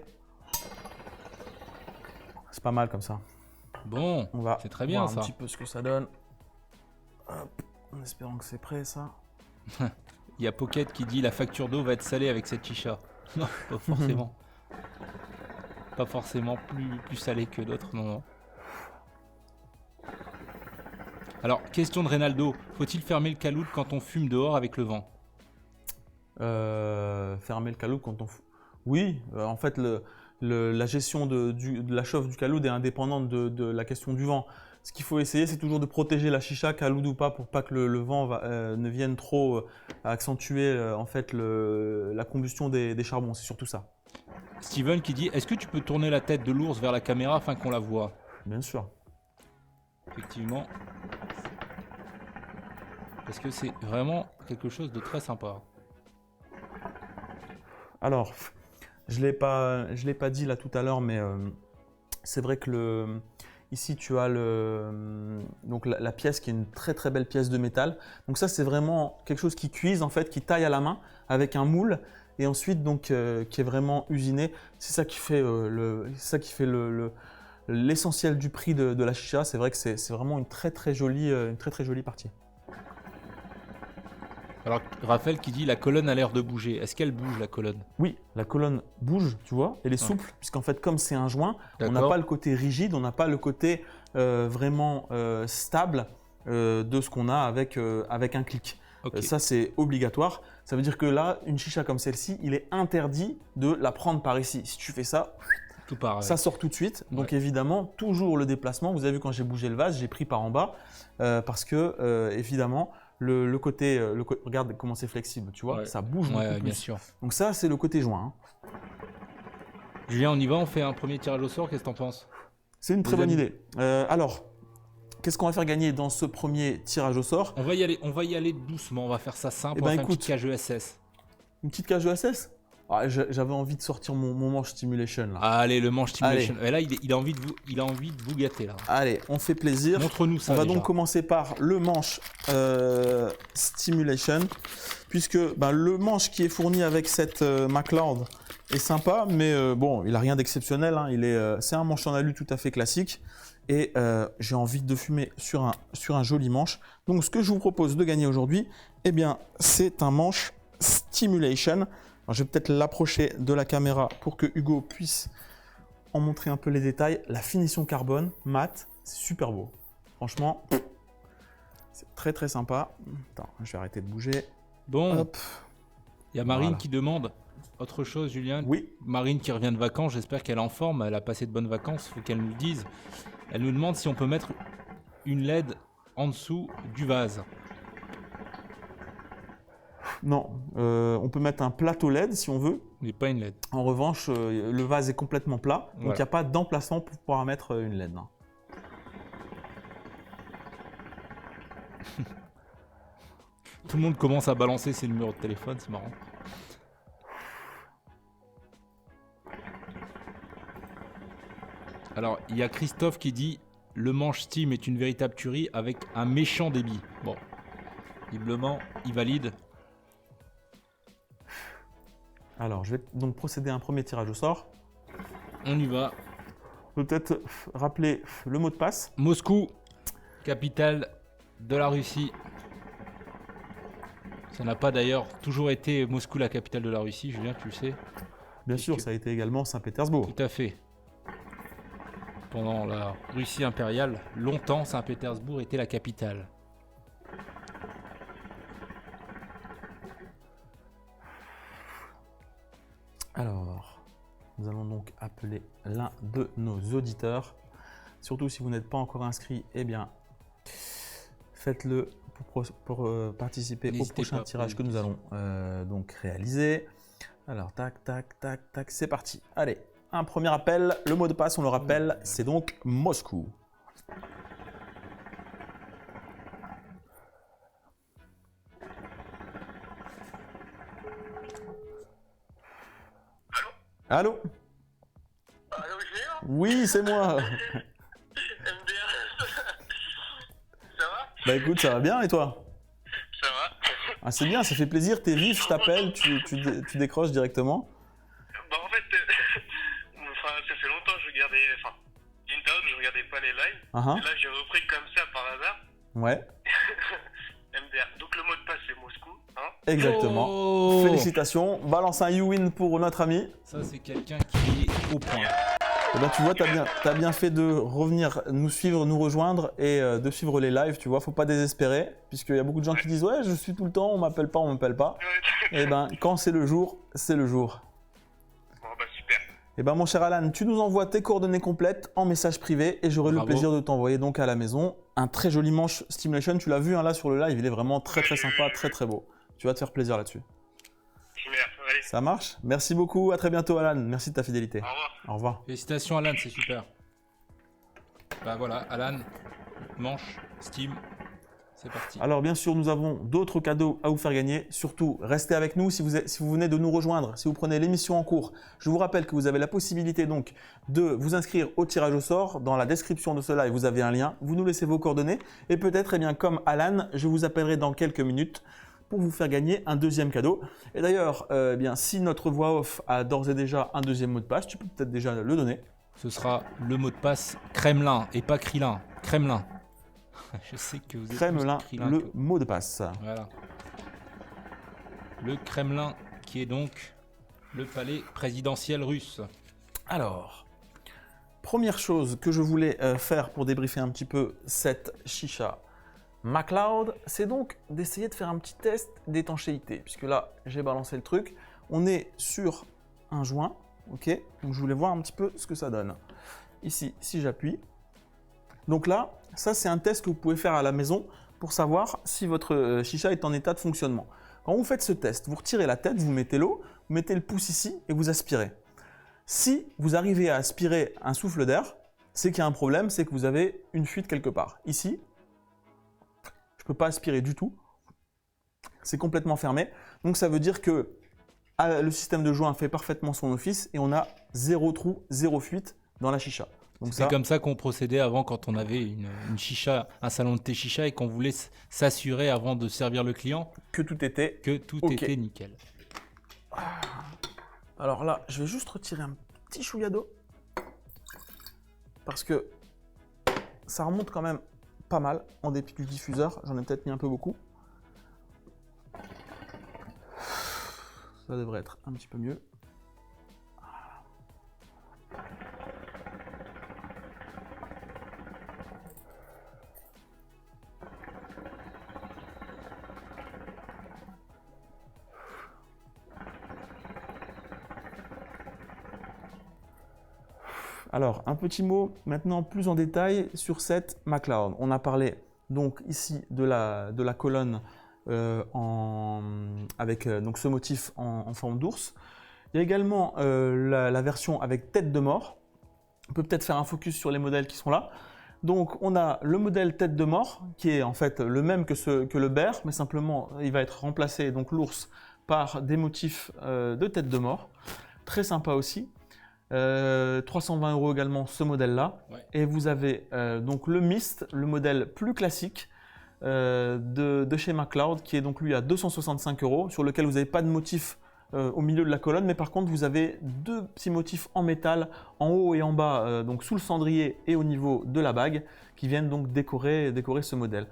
C'est pas mal comme ça. Bon, On va c'est très bien voir ça. un petit peu ce que ça donne. Hop, en espérant que c'est prêt ça. Il y a Pocket qui dit la facture d'eau va être salée avec cette chicha. Non, pas forcément. Pas forcément plus salée que d'autres, non. Alors, question de Reynaldo. Faut-il fermer le caloud quand on fume dehors avec le vent? Fermer le caloud quand on... Oui, en fait, la gestion de la chauffe du caloud est indépendante de la question du vent. Ce qu'il faut essayer, c'est toujours de protéger la chicha, caloud ou pas, pour pas que le vent ne vienne trop accentuer en fait, la combustion des charbons. C'est surtout ça. Steven qui dit, est-ce que tu peux tourner la tête de l'ours vers la caméra afin qu'on la voit? Bien sûr. Effectivement. Parce que c'est vraiment quelque chose de très sympa. Alors, je l'ai pas dit là tout à l'heure, mais c'est vrai que ici tu as donc la pièce qui est une très très belle pièce de métal. Donc ça c'est vraiment quelque chose qui cuise en fait, qui taille à la main avec un moule et ensuite donc qui est vraiment usiné. C'est ça qui fait l'essentiel du prix de la chicha. C'est vrai que c'est vraiment une très jolie partie. Alors, Raphaël qui dit la colonne a l'air de bouger. Est-ce qu'elle bouge la colonne? Oui, la colonne bouge, tu vois, elle est souple, puisqu'en fait, comme c'est un joint, on n'a pas le côté rigide, on n'a pas le côté vraiment stable de ce qu'on a avec un clic. Okay. Ça, c'est obligatoire. Ça veut dire que là, une chicha comme celle-ci, il est interdit de la prendre par ici. Si tu fais ça, tout part, ça sort tout de suite. Donc évidemment, toujours le déplacement. Vous avez vu quand j'ai bougé le vase, j'ai pris par en bas parce que évidemment, le côté, regarde comment c'est flexible, tu vois, ça bouge beaucoup plus. Bien sûr. Donc ça, c'est le côté joint. Hein. Julien, on y va, on fait un premier tirage au sort, qu'est-ce que t'en penses? C'est une très bonne idée. Alors, qu'est-ce qu'on va faire gagner dans ce premier tirage au sort? On va y aller doucement, on va faire ça simple, Eh on va ben, faire une petite cage ESS. Une petite cage ESS? Ah, j'avais envie de sortir mon manche stimulation là. Allez, le manche stimulation. Et là, il a envie de vous gâter là. Allez, on fait plaisir. Montre-nous ça. On va déjà. donc commencer par le manche stimulation, puisque le manche qui est fourni avec cette McLeod est sympa, mais bon, il a rien d'exceptionnel. Hein. C'est un manche en alu tout à fait classique, et j'ai envie de fumer sur un joli manche. Donc, ce que je vous propose de gagner aujourd'hui, eh bien, c'est un manche stimulation. Alors, je vais peut-être l'approcher de la caméra pour que Hugo puisse en montrer un peu les détails. La finition carbone, mat, c'est super beau. Franchement, c'est très sympa. Attends, je vais arrêter de bouger. Bon, il y a Marine Voilà. qui demande autre chose, Julien. Oui. Marine qui revient de vacances, j'espère qu'elle est en forme, elle a passé de bonnes vacances, il faut qu'elle nous le dise. Elle nous demande si on peut mettre une LED en dessous du vase. Non, on peut mettre un plateau LED si on veut. Mais pas une LED. En revanche, le vase est complètement plat, donc il n'y a pas d'emplacement pour pouvoir mettre une LED. Non. Tout le monde commence à balancer ses numéros de téléphone, c'est marrant. Alors, il y a Christophe qui dit « Le manche Steam est une véritable tuerie avec un méchant débit ». Bon, visiblement, il valide. Alors, je vais donc procéder à un premier tirage au sort. On y va. Peut-être rappeler le mot de passe. Moscou, capitale de la Russie. Ça n'a pas d'ailleurs toujours été Moscou la capitale de la Russie, Julien, tu le sais. Bien sûr, ça a été également Saint-Pétersbourg. Tout à fait. Pendant la Russie impériale, longtemps, Saint-Pétersbourg était la capitale. Nous allons donc appeler l'un de nos auditeurs. Surtout si vous n'êtes pas encore inscrit, eh bien, faites-le pour participer au prochain tirage que nous allons donc réaliser. Alors, tac, tac, tac, tac, c'est parti. Allez, un premier appel. Le mot de passe, on le rappelle, c'est donc Moscou. Allô? Allô, Gilles? Oui, c'est moi. MDR. Ça va? Bah écoute, ça va bien et toi? Ça va. Ah, c'est bien, ça fait plaisir, t'es vif, je t'appelle, tu décroches directement. Bah en fait, enfin, ça fait longtemps que je regardais, enfin, une période où je regardais pas les lives. Uh-huh. Et là, j'ai repris comme ça par hasard. Ouais, MDR. Donc le mot de passe, c'est Moscou, hein? exactement. Oh. Félicitations, balance un you-win pour notre ami. Ça, c'est quelqu'un qui est au point. Eh ben, tu vois, t'as bien fait de revenir nous suivre, nous rejoindre et de suivre les lives, tu vois, faut pas désespérer, puisqu'il y a beaucoup de gens qui disent « Ouais, je suis tout le temps, on m'appelle pas, on m'appelle pas. » Eh ben, quand c'est le jour, c'est le jour. Bon, bah super. Eh ben, mon cher Alan, tu nous envoies tes coordonnées complètes en message privé et j'aurai le Bravo. plaisir de t'envoyer donc à la maison un très joli manche Stimulation. Tu l'as vu hein, là sur le live, il est vraiment très très sympa, très très beau. Tu vas te faire plaisir là-dessus. Super. Allez, Ça marche? Merci beaucoup, à très bientôt Alan. Merci de ta fidélité. au revoir. Au revoir. Félicitations, Alan, c'est super. Bah voilà, Alan, manche, Steam, c'est parti. Alors bien sûr, nous avons d'autres cadeaux à vous faire gagner. Surtout, restez avec nous si vous venez de nous rejoindre, si vous prenez l'émission en cours. Je vous rappelle que vous avez la possibilité donc de vous inscrire au tirage au sort. Dans la description de ce live, vous avez un lien. Vous nous laissez vos coordonnées et peut-être, eh bien, comme Alan, je vous appellerai dans quelques minutes pour vous faire gagner un deuxième cadeau. Et d'ailleurs, eh bien, si notre voix off a d'ores et déjà un deuxième mot de passe, tu peux peut-être déjà le donner. Ce sera le mot de passe Kremlin et pas Krillin. Kremlin. Je sais que vous êtes Kremlin, plus Krillin le que- mot de passe. Voilà. Le Kremlin qui est donc le palais présidentiel russe. Alors, première chose que je voulais faire pour débriefer un petit peu cette chicha MacLeod, c'est donc d'essayer de faire un petit test d'étanchéité. Puisque là, j'ai balancé le truc. On est sur un joint, ok? Donc je voulais voir un petit peu ce que ça donne. Ici, si j'appuie. Donc là, ça c'est un test que vous pouvez faire à la maison pour savoir si votre chicha est en état de fonctionnement. Quand vous faites ce test, vous retirez la tête, vous mettez l'eau, vous mettez le pouce ici et vous aspirez. Si vous arrivez à aspirer un souffle d'air, c'est qu'il y a un problème, c'est que vous avez une fuite quelque part. Ici, je ne peux pas aspirer du tout. C'est complètement fermé. Donc ça veut dire que le système de joint fait parfaitement son office et on a zéro trou, zéro fuite dans la chicha. Donc C'est comme ça qu'on procédait avant quand on avait une chicha, un salon de thé chicha et qu'on voulait s'assurer avant de servir le client que tout était. que tout Ok. était nickel. Alors là, je vais juste retirer un petit chouïa d'eau parce que ça remonte quand même pas mal en dépit du diffuseur. J'en ai peut-être mis un peu beaucoup. Ça devrait être un petit peu mieux. Alors, un petit mot maintenant plus en détail sur cette MacLeod. On a parlé donc ici de la colonne avec donc ce motif en forme d'ours. Il y a également la version avec tête de mort. On peut peut-être faire un focus sur les modèles qui sont là. Donc, on a le modèle tête de mort qui est en fait le même que le bear, mais simplement il va être remplacé, donc l'ours, par des motifs de tête de mort. Très sympa aussi. 320 € également ce modèle-là. Ouais. Et vous avez donc le Mist, le modèle plus classique de chez MacLeod, qui est donc lui à 265 €, sur lequel vous n'avez pas de motif au milieu de la colonne, mais par contre vous avez deux petits motifs en métal en haut et en bas, donc sous le cendrier et au niveau de la bague, qui viennent donc décorer ce modèle.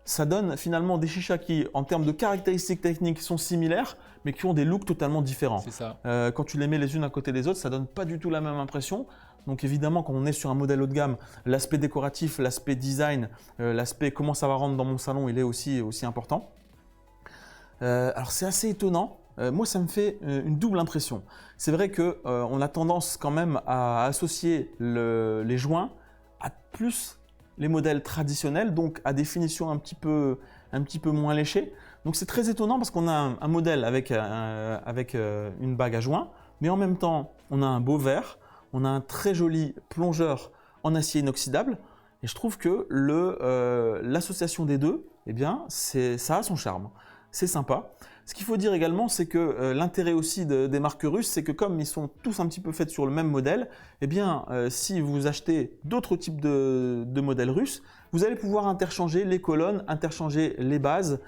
Ça donne finalement des chichas qui, en termes de caractéristiques techniques, sont similaires, mais qui ont des looks totalement différents. C'est ça. Quand tu les mets les unes à côté des autres, ça donne pas du tout la même impression. Donc évidemment, quand on est sur un modèle haut de gamme, l'aspect décoratif, l'aspect design, l'aspect comment ça va rendre dans mon salon, il est aussi important. Alors c'est assez étonnant moi ça me fait une double impression. C'est vrai que on a tendance quand même à associer les joints à plus les modèles traditionnels, donc à des finitions un petit peu moins léchées. Donc c'est très étonnant parce qu'on a un modèle avec une bague à joints, mais en même temps on a un beau verre, on a un très joli plongeur en acier inoxydable, et je trouve que l'association des deux, eh bien, ça a son charme. C'est sympa. Ce qu'il faut dire également, c'est que l'intérêt aussi des marques russes, c'est que comme ils sont tous un petit peu faits sur le même modèle, eh bien, si vous achetez d'autres types de modèles russes, vous allez pouvoir interchanger les colonnes, interchanger les bases.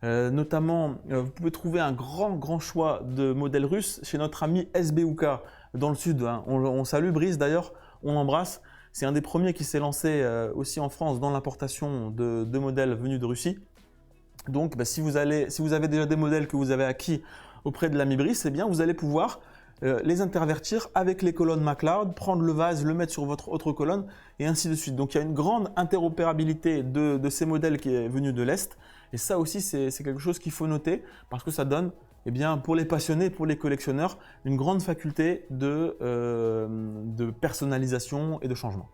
Notamment, vous pouvez trouver un grand choix de modèles russes chez notre ami SBUK dans le sud. Hein. On salue Brice d'ailleurs, on l'embrasse. C'est un des premiers qui s'est lancé aussi en France dans l'importation de modèles venus de Russie. Donc, si vous avez déjà des modèles que vous avez acquis auprès de l'ami Brice, eh bien, vous allez pouvoir les intervertir avec les colonnes MacLeod, prendre le vase, le mettre sur votre autre colonne et ainsi de suite. Donc, il y a une grande interopérabilité de ces modèles qui est venue de l'Est. Et ça aussi, c'est quelque chose qu'il faut noter parce que ça donne, eh bien, pour les passionnés, pour les collectionneurs, une grande faculté de personnalisation et de changement.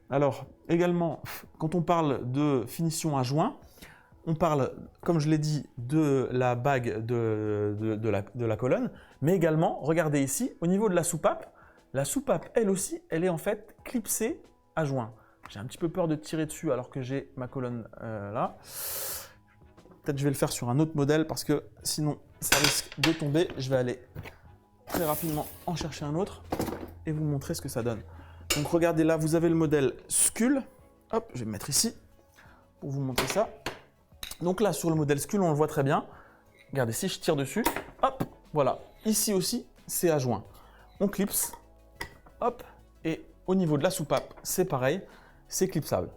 Alors, également, quand on parle de finition à joint, on parle, comme je l'ai dit, de la bague de la colonne, mais également, regardez ici, au niveau de la soupape, elle aussi, elle est en fait clipsée à joint. J'ai un petit peu peur de tirer dessus alors que j'ai ma colonne là. Peut-être je vais le faire sur un autre modèle parce que sinon, ça risque de tomber. Je vais aller très rapidement en chercher un autre et vous montrer ce que ça donne. Donc regardez là, vous avez le modèle Skull. Hop, je vais me mettre ici pour vous montrer ça. Donc là, sur le modèle Skull, on le voit très bien. Regardez, si je tire dessus, hop, voilà. Ici aussi, c'est à joint. On clipse, hop, et au niveau de la soupape, c'est pareil, c'est clipsable.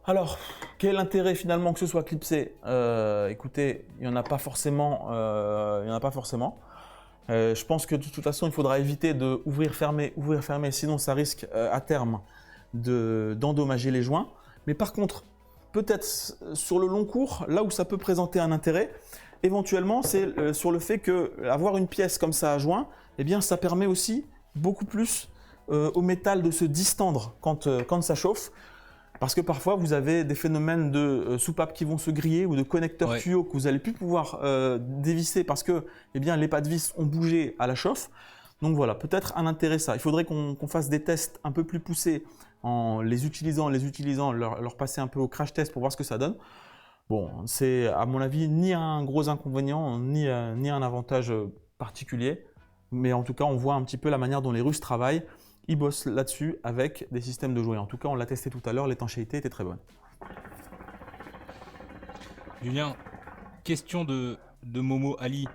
Alors, quel est l'intérêt finalement que ce soit clipsé? Écoutez, il n'y en a pas forcément. Je pense que de toute façon, il faudra éviter de ouvrir, fermer, sinon ça risque à terme d'endommager les joints. Mais par contre, peut-être sur le long cours, là où ça peut présenter un intérêt, éventuellement, c'est sur le fait qu'avoir une pièce comme ça à joint, eh bien, ça permet aussi beaucoup plus au métal de se distendre quand ça chauffe. Parce que parfois, vous avez des phénomènes de soupapes qui vont se griller ou de connecteurs tuyaux que vous n'allez plus pouvoir dévisser parce que eh bien, les pas de vis ont bougé à la chauffe. Donc voilà, peut-être un intérêt ça. Il faudrait qu'on fasse des tests un peu plus poussés en les utilisant, leur passer un peu au crash test pour voir ce que ça donne. Bon, c'est à mon avis ni un gros inconvénient, ni un avantage particulier. Mais en tout cas, on voit un petit peu la manière dont les Russes travaillent. Ils bossent là-dessus avec des systèmes de jouets. En tout cas, on l'a testé tout à l'heure, l'étanchéité était très bonne. Julien, question de Momo Ali.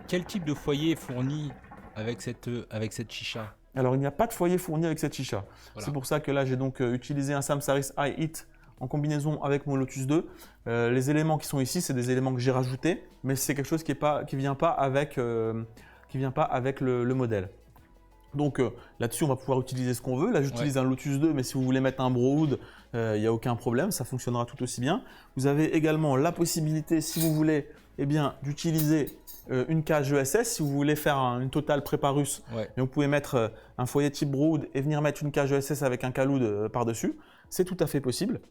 Quel type de foyer est fourni avec cette chicha? Alors, il n'y a pas de foyer fourni avec cette chicha. Voilà. C'est pour ça que là, j'ai donc utilisé un Samsaris iHeat en combinaison avec mon Lotus 2. Les éléments qui sont ici, c'est des éléments que j'ai rajoutés, mais c'est quelque chose qui ne vient pas avec le modèle. Donc là-dessus, on va pouvoir utiliser ce qu'on veut. Là, j'utilise un Lotus 2, mais si vous voulez mettre un Broad, il n'y a aucun problème, ça fonctionnera tout aussi bien. Vous avez également la possibilité, si vous voulez, eh bien, d'utiliser une cage ESS. Si vous voulez faire une totale prépa russe, et vous pouvez mettre un foyer type Broad et venir mettre une cage ESS avec un caloud par-dessus. C'est tout à fait possible.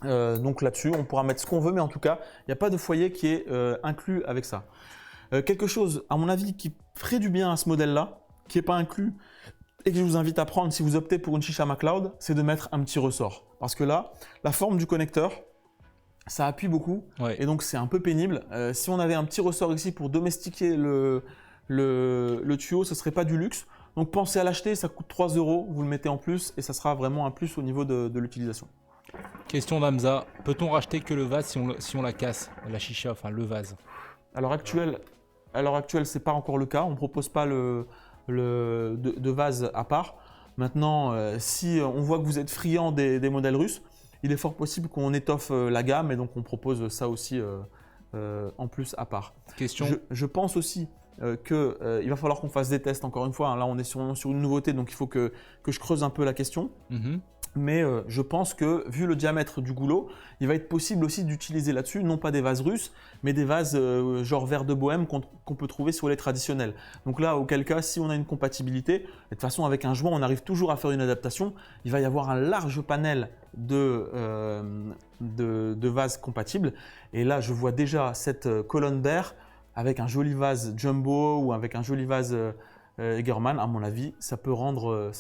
Donc là-dessus, on pourra mettre ce qu'on veut, mais en tout cas, il n'y a pas de foyer qui est inclus avec ça. Quelque chose, à mon avis, qui ferait du bien à ce modèle-là, qui n'est pas inclus et que je vous invite à prendre si vous optez pour une chicha MacLeod, c'est de mettre un petit ressort. Parce que là, la forme du connecteur, ça appuie beaucoup et donc c'est un peu pénible. Si on avait un petit ressort ici pour domestiquer le tuyau, ce ne serait pas du luxe. Donc pensez à l'acheter, ça coûte 3 €, vous le mettez en plus et ça sera vraiment un plus au niveau de l'utilisation. Question d'Hamza, peut-on racheter que le vase si on la casse, la chicha, enfin le vase? À l'heure actuelle, ce n'est pas encore le cas. On ne propose pas de vase à part. Maintenant, si on voit que vous êtes friand des modèles russes, il est fort possible qu'on étoffe la gamme et donc on propose ça aussi en plus à part. Question. Je pense aussi qu'il va falloir qu'on fasse des tests encore une fois. Hein. Là, on est sur une nouveauté, donc il faut que je creuse un peu la question. Mais je pense que, vu le diamètre du goulot, il va être possible aussi d'utiliser là-dessus, non pas des vases russes, mais des vases genre verre de bohème qu'on peut trouver sur les traditionnels. Donc là, auquel cas, si on a une compatibilité, de toute façon, avec un joint, on arrive toujours à faire une adaptation. Il va y avoir un large panel de vases compatibles. Et là, je vois déjà cette colonne d'air avec un joli vase jumbo ou avec un joli vase Egerman. À mon avis, ça peut rendre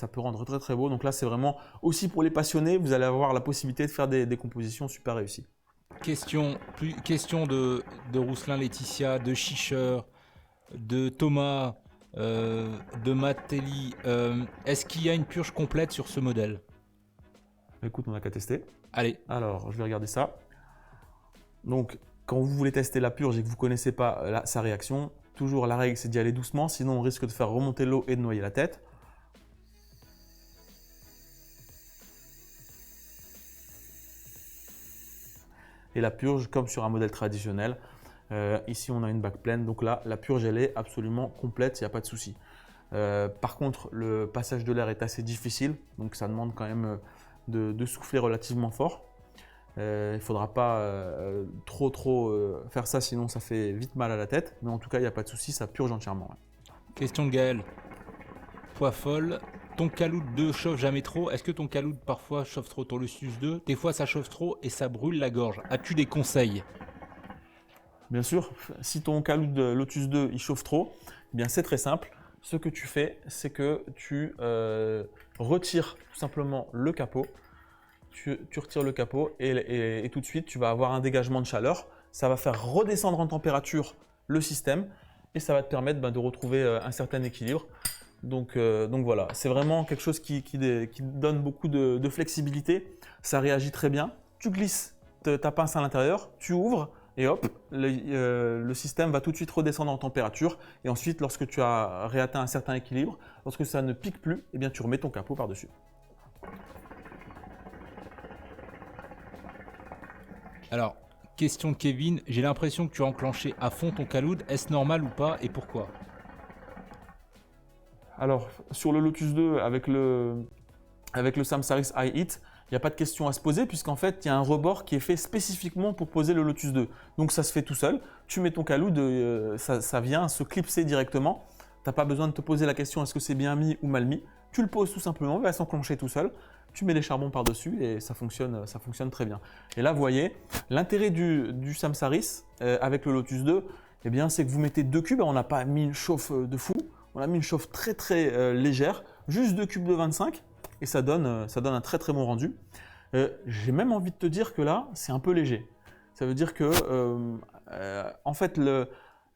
très très beau. Donc là, c'est vraiment aussi pour les passionnés, vous allez avoir la possibilité de faire des compositions super réussies. Question de Rousselin Laetitia, de Shisher, de Thomas, de Mattelli. Est-ce qu'il y a une purge complète sur ce modèle? Écoute, on n'a qu'à tester. Allez. Alors, je vais regarder ça. Donc, quand vous voulez tester la purge et que vous ne connaissez pas sa réaction, toujours la règle, c'est d'y aller doucement, sinon on risque de faire remonter l'eau et de noyer la tête. Et la purge, comme sur un modèle traditionnel, ici on a une bague pleine, donc là, la purge, elle est absolument complète, il n'y a pas de souci. Par contre, le passage de l'air est assez difficile, donc ça demande quand même de souffler relativement fort. Il ne faudra pas trop faire ça, sinon ça fait vite mal à la tête. Mais en tout cas, il n'y a pas de souci, ça purge entièrement. Ouais. Question de Gaël. Poids folle. Ton Caloud 2 chauffe jamais trop. Est-ce que ton Caloud parfois chauffe trop ton Lotus 2? Des fois, ça chauffe trop et ça brûle la gorge. As-tu des conseils? Bien sûr, si ton Caloud Lotus 2 il chauffe trop, eh bien c'est très simple. Ce que tu fais, c'est que tu retires tout simplement le capot. Tu retires le capot et tout de suite, tu vas avoir un dégagement de chaleur. Ça va faire redescendre en température le système et ça va te permettre de retrouver un certain équilibre. Donc voilà, c'est vraiment quelque chose qui donne beaucoup de flexibilité. Ça réagit très bien. Tu glisses ta pince à l'intérieur, tu ouvres et hop, le système va tout de suite redescendre en température. Et ensuite, lorsque tu as réatteint un certain équilibre, lorsque ça ne pique plus, eh bien, tu remets ton capot par-dessus. Alors, question de Kevin, j'ai l'impression que tu as enclenché à fond ton Caloud. Est-ce normal ou pas et pourquoi? Alors, sur le Lotus 2 avec le Samsaris iHeat, il n'y a pas de question à se poser puisqu'en fait, il y a un rebord qui est fait spécifiquement pour poser le Lotus 2. Donc, ça se fait tout seul. Tu mets ton Caloud, ça vient se clipser directement. Tu n'as pas besoin de te poser la question est-ce que c'est bien mis ou mal mis. Tu le poses tout simplement, il va s'enclencher tout seul. Tu mets les charbons par-dessus et ça fonctionne très bien. Et là, vous voyez, l'intérêt du Samsaris avec le Lotus 2, eh bien, c'est que vous mettez 2 cubes. On n'a pas mis une chauffe de fou. On a mis une chauffe très légère, juste 2 cubes de 25 et ça donne un très bon rendu. J'ai même envie de te dire que là, c'est un peu léger. Ça veut dire que en fait,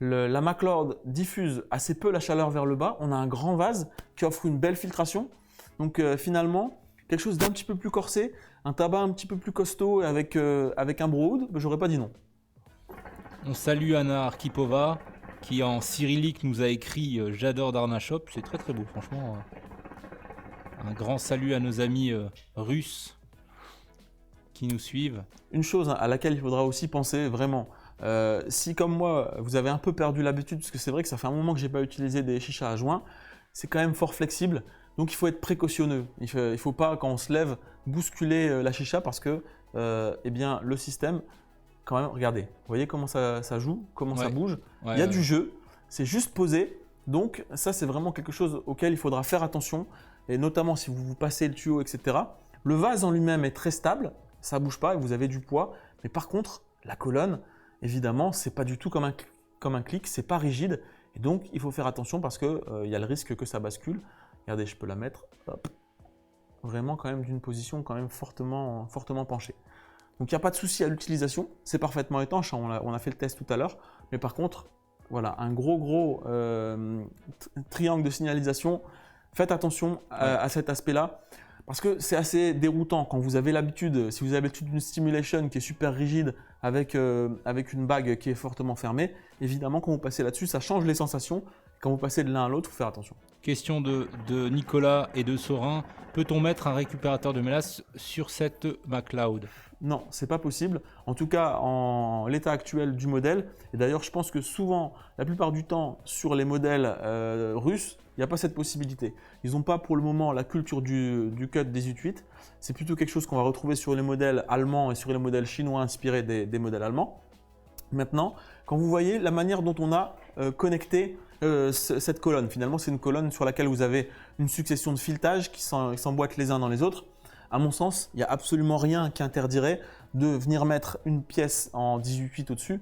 la McLeod diffuse assez peu la chaleur vers le bas. On a un grand vase qui offre une belle filtration. Donc finalement, quelque chose d'un petit peu plus corsé, un tabac un petit peu plus costaud avec un Brood, j'aurais pas dit non. On salue Anna Arkhipova qui en cyrillique nous a écrit j'adore Darnashop, c'est très beau franchement. Un grand salut à nos amis russes qui nous suivent. Une chose à laquelle il faudra aussi penser vraiment, si comme moi vous avez un peu perdu l'habitude, parce que c'est vrai que ça fait un moment que je n'ai pas utilisé des chichas à joint, c'est quand même fort flexible, donc il faut être précautionneux. Il ne faut pas quand on se lève bousculer la chicha parce que eh bien, le système, quand même, regardez, vous voyez comment ça joue, comment ça bouge, il y a du jeu, c'est juste posé, donc ça c'est vraiment quelque chose auquel il faudra faire attention, et notamment si vous passez le tuyau, etc. Le vase en lui-même est très stable, ça ne bouge pas et vous avez du poids, mais par contre, la colonne, évidemment, c'est pas du tout comme un clic, c'est pas rigide, et donc il faut faire attention parce qu'il y a le risque que ça bascule. Regardez, je peux la mettre, hop, vraiment quand même d'une position quand même fortement penchée. Donc il n'y a pas de souci à l'utilisation, c'est parfaitement étanche, on a fait le test tout à l'heure, mais par contre, voilà, un gros triangle de signalisation. Faites attention à cet aspect-là, parce que c'est assez déroutant quand vous avez l'habitude, si vous avez l'habitude d'une stimulation qui est super rigide avec une bague qui est fortement fermée, évidemment quand vous passez là-dessus, ça change les sensations. Quand vous passez de l'un à l'autre, il faut faire attention. Question de Nicolas et de Sorin, peut-on mettre un récupérateur de mélasse sur cette McLeod? Non, c'est pas possible. En tout cas, en l'état actuel du modèle. Et d'ailleurs, je pense que souvent, la plupart du temps, sur les modèles russes, il n'y a pas cette possibilité. Ils n'ont pas pour le moment la culture du cut 18-8. C'est plutôt quelque chose qu'on va retrouver sur les modèles allemands et sur les modèles chinois inspirés des modèles allemands. Maintenant, quand vous voyez la manière dont on a connecté cette colonne, finalement, c'est une colonne sur laquelle vous avez une succession de filetages qui s'emboîtent les uns dans les autres. À mon sens, il n'y a absolument rien qui interdirait de venir mettre une pièce en 18-8 au-dessus.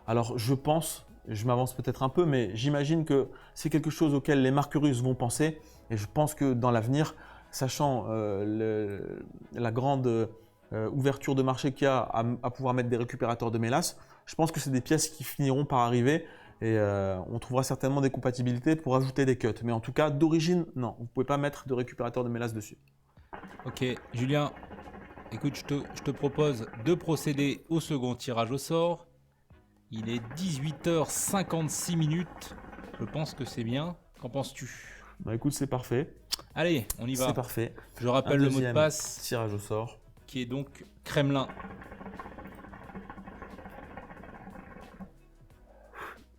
Alors, je pense, je m'avance peut-être un peu, mais j'imagine que c'est quelque chose auquel les marques russes vont penser. Et je pense que dans l'avenir, sachant la grande ouverture de marché qu'il y a à pouvoir mettre des récupérateurs de mélasse, je pense que c'est des pièces qui finiront par arriver et on trouvera certainement des compatibilités pour ajouter des cuts. Mais en tout cas, d'origine, non, vous ne pouvez pas mettre de récupérateur de mélasse dessus. Ok, Julien, écoute, je te propose de procéder au second tirage au sort. Il est 18h56 minutes. Je pense que c'est bien. Qu'en penses-tu? Bah écoute, c'est parfait. Allez, on y va. C'est parfait. Je rappelle le mot de passe Tirage au sort. qui est donc Kremlin.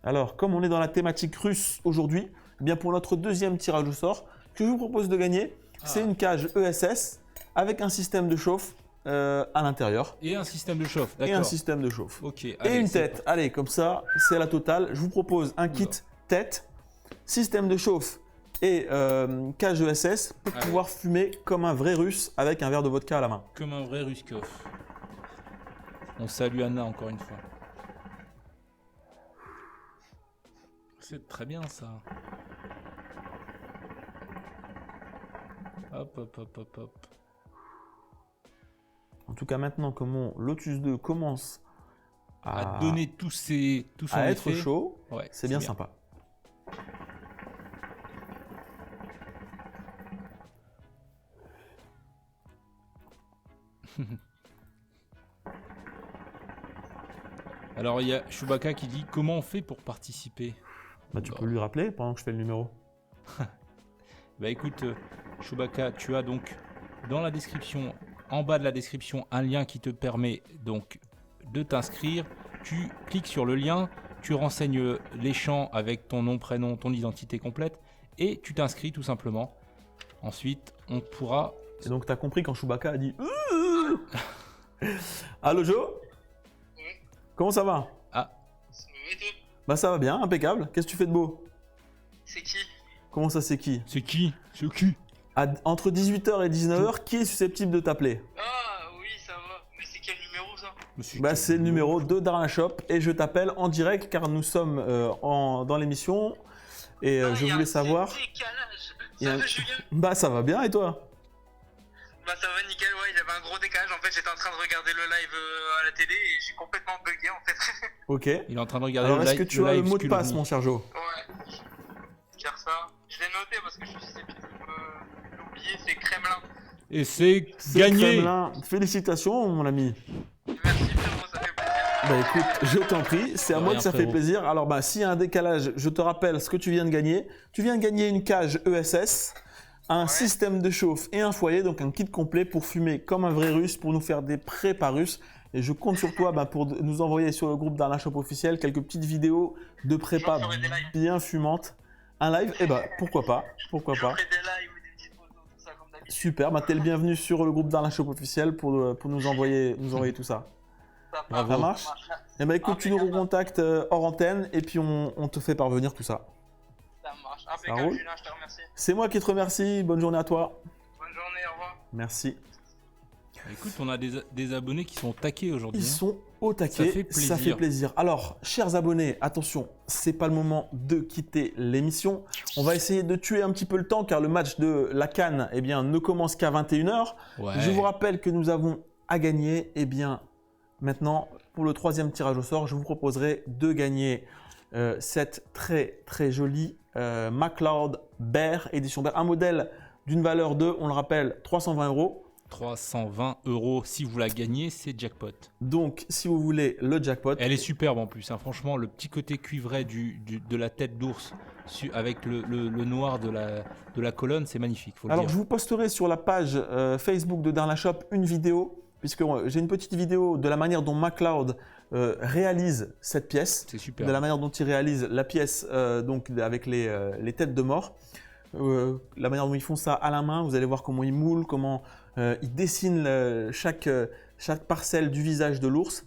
Alors, comme on est dans la thématique russe aujourd'hui, eh bien pour notre deuxième tirage au sort, ce que je vous propose de gagner, c'est une cage ESS avec un système de chauffe à l'intérieur. Et un système de chauffe, d'accord. Et un système de chauffe. Ok. Et allez, une c'est tête. Allez, comme ça, c'est la totale. Je vous propose un kit tête, système de chauffe et cage ESS pour Allez. pouvoir fumer comme un vrai russe avec un verre de vodka à la main. comme un vrai Ruskov. On salue Anna encore une fois. C'est très bien ça. Hop, hop, hop, hop, hop. En tout cas, maintenant que mon Lotus 2 commence À donner tout son à être effet. chaud, Ouais, c'est bien sympa. Alors il y a Chewbacca qui dit comment on fait pour participer. Bah, tu peux lui rappeler pendant que je fais le numéro. Bah écoute, Chewbacca, tu as donc dans la description, en bas de la description, un lien qui te permet donc de t'inscrire. Tu cliques sur le lien, tu renseignes les champs avec ton nom, prénom, ton identité complète et tu t'inscris tout simplement. Ensuite, on pourra... Et donc, tu as compris quand Chewbacca a dit Allô, Joe? Oui. Comment ça va? Ah, Oui, toi, Bah, ça va bien, impeccable. Qu'est-ce que tu fais de beau? c'est qui? Comment ça, c'est qui? c'est qui? C'est qui? Entre 18h et 19h, qui est susceptible de t'appeler? Ah, oui, ça va. Mais c'est quel numéro ça? Bah, c'est le numéro de Darna Shop et je t'appelle en direct car nous sommes dans l'émission et Ah, je y a voulais un savoir. décalage. Y a Ça un- va, Julien? Bah, ça va bien et toi? Bah, ça va nickel, ouais, il y avait un gros décalage. En fait, j'étais en train de regarder le live à la télé et j'ai complètement bugué en fait. Ok. Il est en train de regarder Alors, le est-ce live. que tu as le live mot de passe, Skullovni. mon cher Joe? Ouais. Car ça, je l'ai noté parce que je suis susceptible de l'oublier, c'est Kremlin. Et c'est C'est gagné. Kremlin. Félicitations, mon ami. Merci frérot, ça fait plaisir. Bah écoute, je t'en prie, c'est à De moi rien, que ça fait frérot. plaisir. Alors bah s'il y a un décalage, je te rappelle ce que tu viens de gagner. Tu viens de gagner une cage ESS, un Ouais. système de chauffe et un foyer, donc un kit complet pour fumer comme un vrai russe, pour nous faire des prépas russes. Et je compte sur toi pour nous envoyer sur le groupe Darna Shop officiel quelques petites vidéos de prépa J'en ferai des lives. bien fumantes. Un live, et bah pourquoi pas, pourquoi Je pas. ferai des lives ou des petites photos, tout ça comme d'habitude. Super, bah t'es le bienvenu sur le groupe Darna Shop officiel pour nous envoyer tout ça. Bravo. Ça marche? Eh ben écoute, tu nous Impeccable. recontactes hors antenne et puis on te fait parvenir tout ça. Ça marche. roule. Impeccable, Julien, je te remercie. C'est moi qui te remercie, bonne journée à toi. Bonne journée, au revoir. Merci. Écoute, on a des abonnés qui sont taqués aujourd'hui. Ils hein. sont au taquet, Ça fait plaisir. Alors, chers abonnés, attention, c'est pas le moment de quitter l'émission. On va essayer de tuer un petit peu le temps car le match de la CAN eh bien, ne commence qu'à 21h. Ouais. Je vous rappelle que nous avons à gagner. Eh bien, maintenant, pour le troisième tirage au sort, je vous proposerai de gagner cette très très jolie MacLeod Bear, édition Bear. Un modèle d'une valeur de, on le rappelle, 320 €. 320 € si vous la gagnez, c'est jackpot. Donc, si vous voulez le jackpot, Elle est superbe en plus, hein. Franchement, le petit côté cuivré de la tête d'ours avec le noir de la colonne, c'est magnifique, faut le alors dire. je vous posterai sur la page Facebook de Darna Shop une vidéo, puisque j'ai une petite vidéo de la manière dont MacLeod réalise cette pièce, C'est super. de la manière dont il réalise la pièce donc avec les têtes de mort. La manière dont ils font ça à la main, vous allez voir comment ils moulent, comment ils dessinent chaque parcelle du visage de l'ours.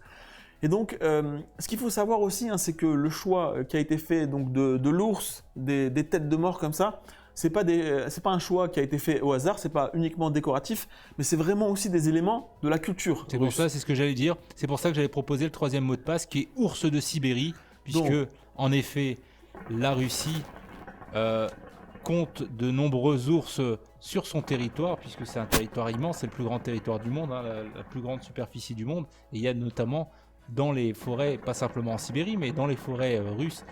Et donc, ce qu'il faut savoir aussi, hein, c'est que le choix qui a été fait donc de l'ours, des têtes de mort comme ça, c'est pas un choix qui a été fait au hasard, c'est pas uniquement décoratif, mais c'est vraiment aussi des éléments de la culture C'est pour russe. ça, c'est ce que j'allais dire. C'est pour ça que j'avais proposé le troisième mot de passe qui est ours de Sibérie, puisque Donc. en effet, la Russie compte de nombreux ours sur son territoire, puisque c'est un territoire immense, c'est le plus grand territoire du monde, hein, la plus grande superficie du monde. Et il y a notamment dans les forêts, pas simplement en Sibérie, mais dans les forêts russes,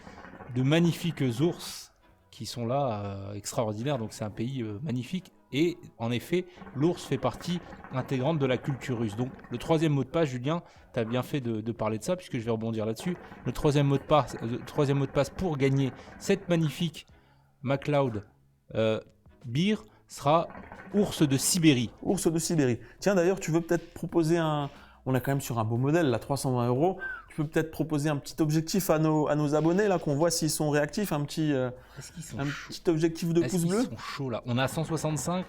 de magnifiques ours qui sont là, extraordinaires. Donc c'est un pays magnifique. Et en effet, l'ours fait partie intégrante de la culture russe. Donc le troisième mot de passe, Julien, tu as bien fait de parler de ça, puisque je vais rebondir là-dessus. Le troisième mot de passe pour gagner cette magnifique MacLeod beer sera ours de Sibérie. Ours de Sibérie. Tiens, d'ailleurs, tu veux peut-être proposer un... On est quand même sur un beau modèle, là, 320 €. Tu peux peut-être proposer un petit objectif à nos abonnés, là, qu'on voit s'ils sont réactifs, un petit objectif de pouce bleu. Ils sont chauds là. On a 165.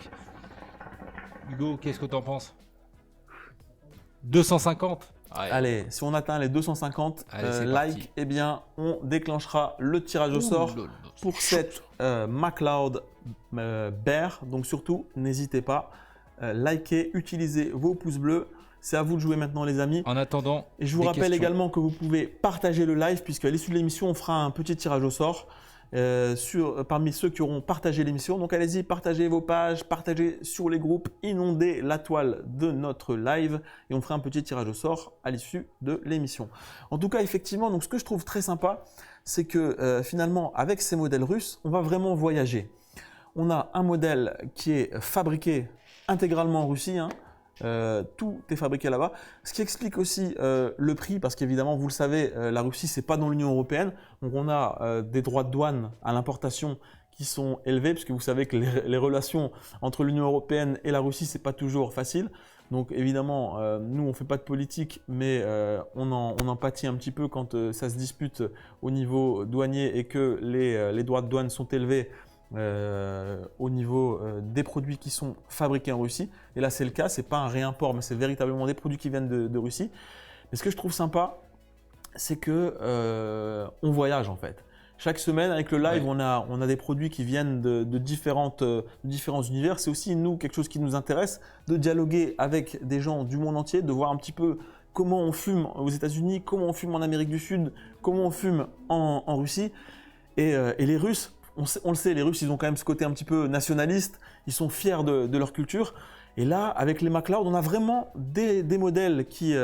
Hugo, qu'est-ce que t'en penses? 250. Ouais. Allez, si on atteint les 250 Allez, c'est likes, parti. eh bien, on déclenchera le tirage au sort Ouh, lol, pour cette MacLeod Bear. Donc surtout, n'hésitez pas, likez, utilisez vos pouces bleus. C'est à vous de jouer maintenant, les amis. En attendant, Et je vous des rappelle questions. également que vous pouvez partager le live, puisque à l'issue de l'émission, on fera un petit tirage au sort parmi ceux qui auront partagé l'émission. Donc allez-y, partagez vos pages, partagez sur les groupes, inondez la toile de notre live et on fera un petit tirage au sort à l'issue de l'émission. En tout cas, effectivement, donc ce que je trouve très sympa, c'est que finalement, avec ces modèles russes, on va vraiment voyager. On a un modèle qui est fabriqué intégralement en Russie, hein. Tout est fabriqué là-bas. Ce qui explique aussi le prix, parce qu'évidemment, vous le savez, la Russie, c'est pas dans l'Union européenne. Donc, on a des droits de douane à l'importation qui sont élevés, puisque vous savez que les relations entre l'Union européenne et la Russie, c'est pas toujours facile. Donc, évidemment, nous, on fait pas de politique, mais on en pâtit un petit peu quand ça se dispute au niveau douanier et que les droits de douane sont élevés. Au niveau des produits qui sont fabriqués en Russie. Et là, c'est le cas, c'est pas un réimport, mais c'est véritablement des produits qui viennent de Russie. Mais ce que je trouve sympa, c'est que on voyage en fait. Chaque semaine, avec le live, Ouais. on a des produits qui viennent de différents univers. C'est aussi, nous, quelque chose qui nous intéresse, de dialoguer avec des gens du monde entier, de voir un petit peu comment on fume aux États-Unis, comment on fume en Amérique du Sud, comment on fume en Russie. Et les Russes, on le sait, les Russes, ils ont quand même ce côté un petit peu nationaliste, ils sont fiers de leur culture. Et là, avec les MacLeod, on a vraiment des modèles qui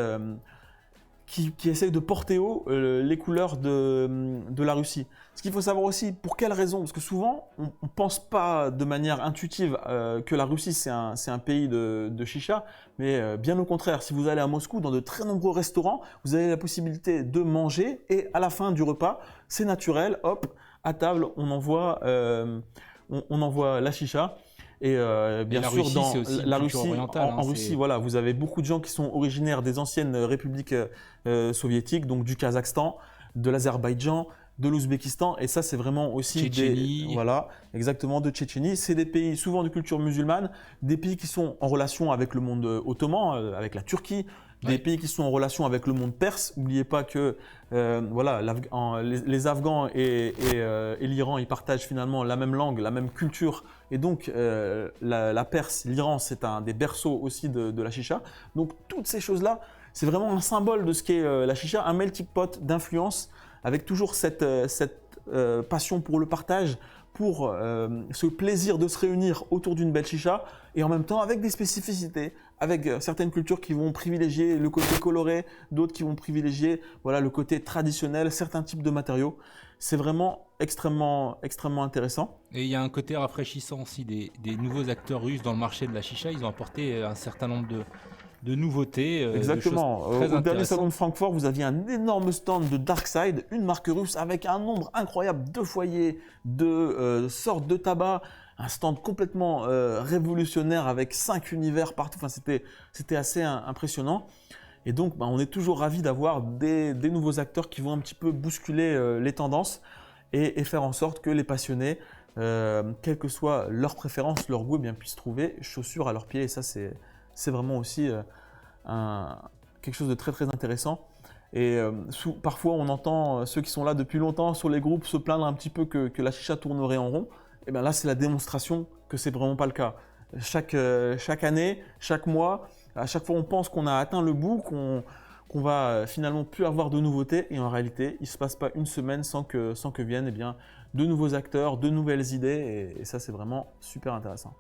essayent de porter haut les couleurs de la Russie. Ce qu'il faut savoir aussi, pour quelles raisons? Parce que souvent, on ne pense pas de manière intuitive que la Russie, c'est un pays de chicha, mais bien au contraire, si vous allez à Moscou, dans de très nombreux restaurants, vous avez la possibilité de manger et à la fin du repas, c'est naturel, hop, à table, on envoie la chicha. Et bien la sûr, Russie, dans c'est aussi une la culture Russie, orientale, en hein, Russie, c'est- voilà, vous avez beaucoup de gens qui sont originaires des anciennes républiques soviétiques, donc du Kazakhstan, de l'Azerbaïdjan, de l'Ouzbékistan, et ça, c'est vraiment aussi Tchétchénie. voilà, exactement, de Tchétchénie. C'est des pays souvent de culture musulmane, des pays qui sont en relation avec le monde ottoman, avec la Turquie, des Ouais. pays qui sont en relation avec le monde perse. N'oubliez pas que voilà, les Afghans et l'Iran, ils partagent finalement la même langue, la même culture. Et donc, la Perse, l'Iran, c'est un des berceaux aussi de la chicha. Donc, toutes ces choses-là, c'est vraiment un symbole de ce qu'est la chicha, un melting pot d'influence, avec toujours cette passion pour le partage, pour ce plaisir de se réunir autour d'une belle chicha, et en même temps avec des spécificités, avec certaines cultures qui vont privilégier le côté coloré, d'autres qui vont privilégier voilà, le côté traditionnel, certains types de matériaux. C'est vraiment extrêmement, extrêmement intéressant. Et il y a un côté rafraîchissant aussi des nouveaux acteurs russes dans le marché de la chicha. Ils ont apporté un certain nombre de nouveautés. Exactement. De choses très Au dernier intéressantes. salon de Francfort, vous aviez un énorme stand de Darkside, une marque russe avec un nombre incroyable de foyers, de sortes de tabac. un stand complètement révolutionnaire avec 5 univers partout. Enfin, c'était assez impressionnant. Et donc, on est toujours ravis d'avoir des nouveaux acteurs qui vont un petit peu bousculer les tendances et faire en sorte que les passionnés, quelle que soit leur préférence, leur goût, puissent trouver chaussures à leurs pieds. Et ça, c'est vraiment aussi quelque chose de très très intéressant. Et parfois, on entend ceux qui sont là depuis longtemps sur les groupes se plaindre un petit peu que la chicha tournerait en rond. Et bien là, c'est la démonstration que c'est vraiment pas le cas. Chaque année, chaque mois, à chaque fois, on pense qu'on a atteint le bout, qu'on va finalement plus avoir de nouveautés. Et en réalité, il ne se passe pas une semaine sans que viennent de nouveaux acteurs, de nouvelles idées. Et ça, c'est vraiment super intéressant.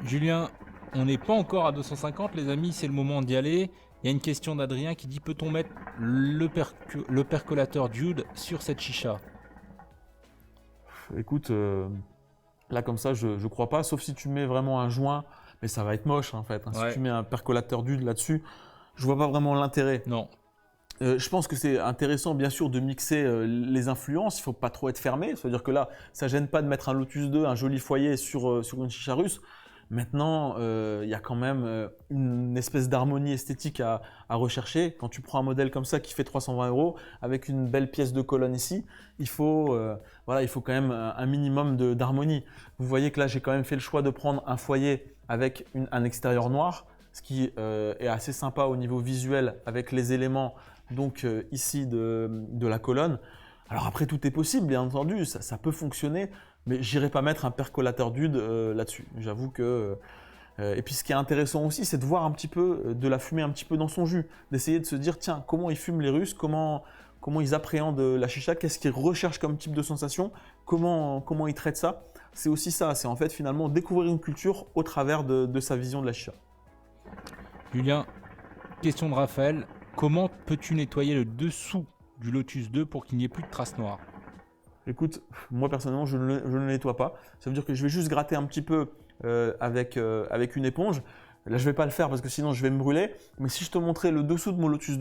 Julien, on n'est pas encore à 250, les amis, c'est le moment d'y aller. Il y a une question d'Adrien qui dit: peut-on mettre le percolateur Dude sur cette chicha? Écoute, là comme ça, je crois pas, sauf si tu mets vraiment un joint, mais ça va être moche en fait. Ouais. Si tu mets un percolateur Dude là-dessus, je vois pas vraiment l'intérêt. Non. Je pense que c'est intéressant bien sûr de mixer les influences, il faut pas trop être fermé, c'est-à-dire que là, ça gêne pas de mettre un Lotus 2, un joli foyer sur une chicha russe. Maintenant, il y a quand même une espèce d'harmonie esthétique à rechercher. Quand tu prends un modèle comme ça qui fait 320 € avec une belle pièce de colonne ici, il faut quand même un minimum d'harmonie. Vous voyez que là, j'ai quand même fait le choix de prendre un foyer avec un extérieur noir, ce qui est assez sympa au niveau visuel avec les éléments donc ici de la colonne. Alors après, tout est possible, bien entendu, ça peut fonctionner. Mais j'irai pas mettre un percolateur Dude là-dessus. J'avoue que. Et puis ce qui est intéressant aussi, c'est de voir un petit peu, de la fumer un petit peu dans son jus. D'essayer de se dire, tiens, comment ils fument les Russes, comment ils appréhendent la chicha, qu'est-ce qu'ils recherchent comme type de sensation, comment ils traitent ça. C'est aussi ça, c'est en fait finalement découvrir une culture au travers de sa vision de la chicha. Julien, question de Raphaël. Comment peux-tu nettoyer le dessous du Lotus 2 pour qu'il n'y ait plus de traces noires? Écoute, moi personnellement, je ne le nettoie pas. Ça veut dire que je vais juste gratter un petit peu avec une éponge. Là, je ne vais pas le faire parce que sinon, je vais me brûler. Mais si je te montrais le dessous de mon Lotus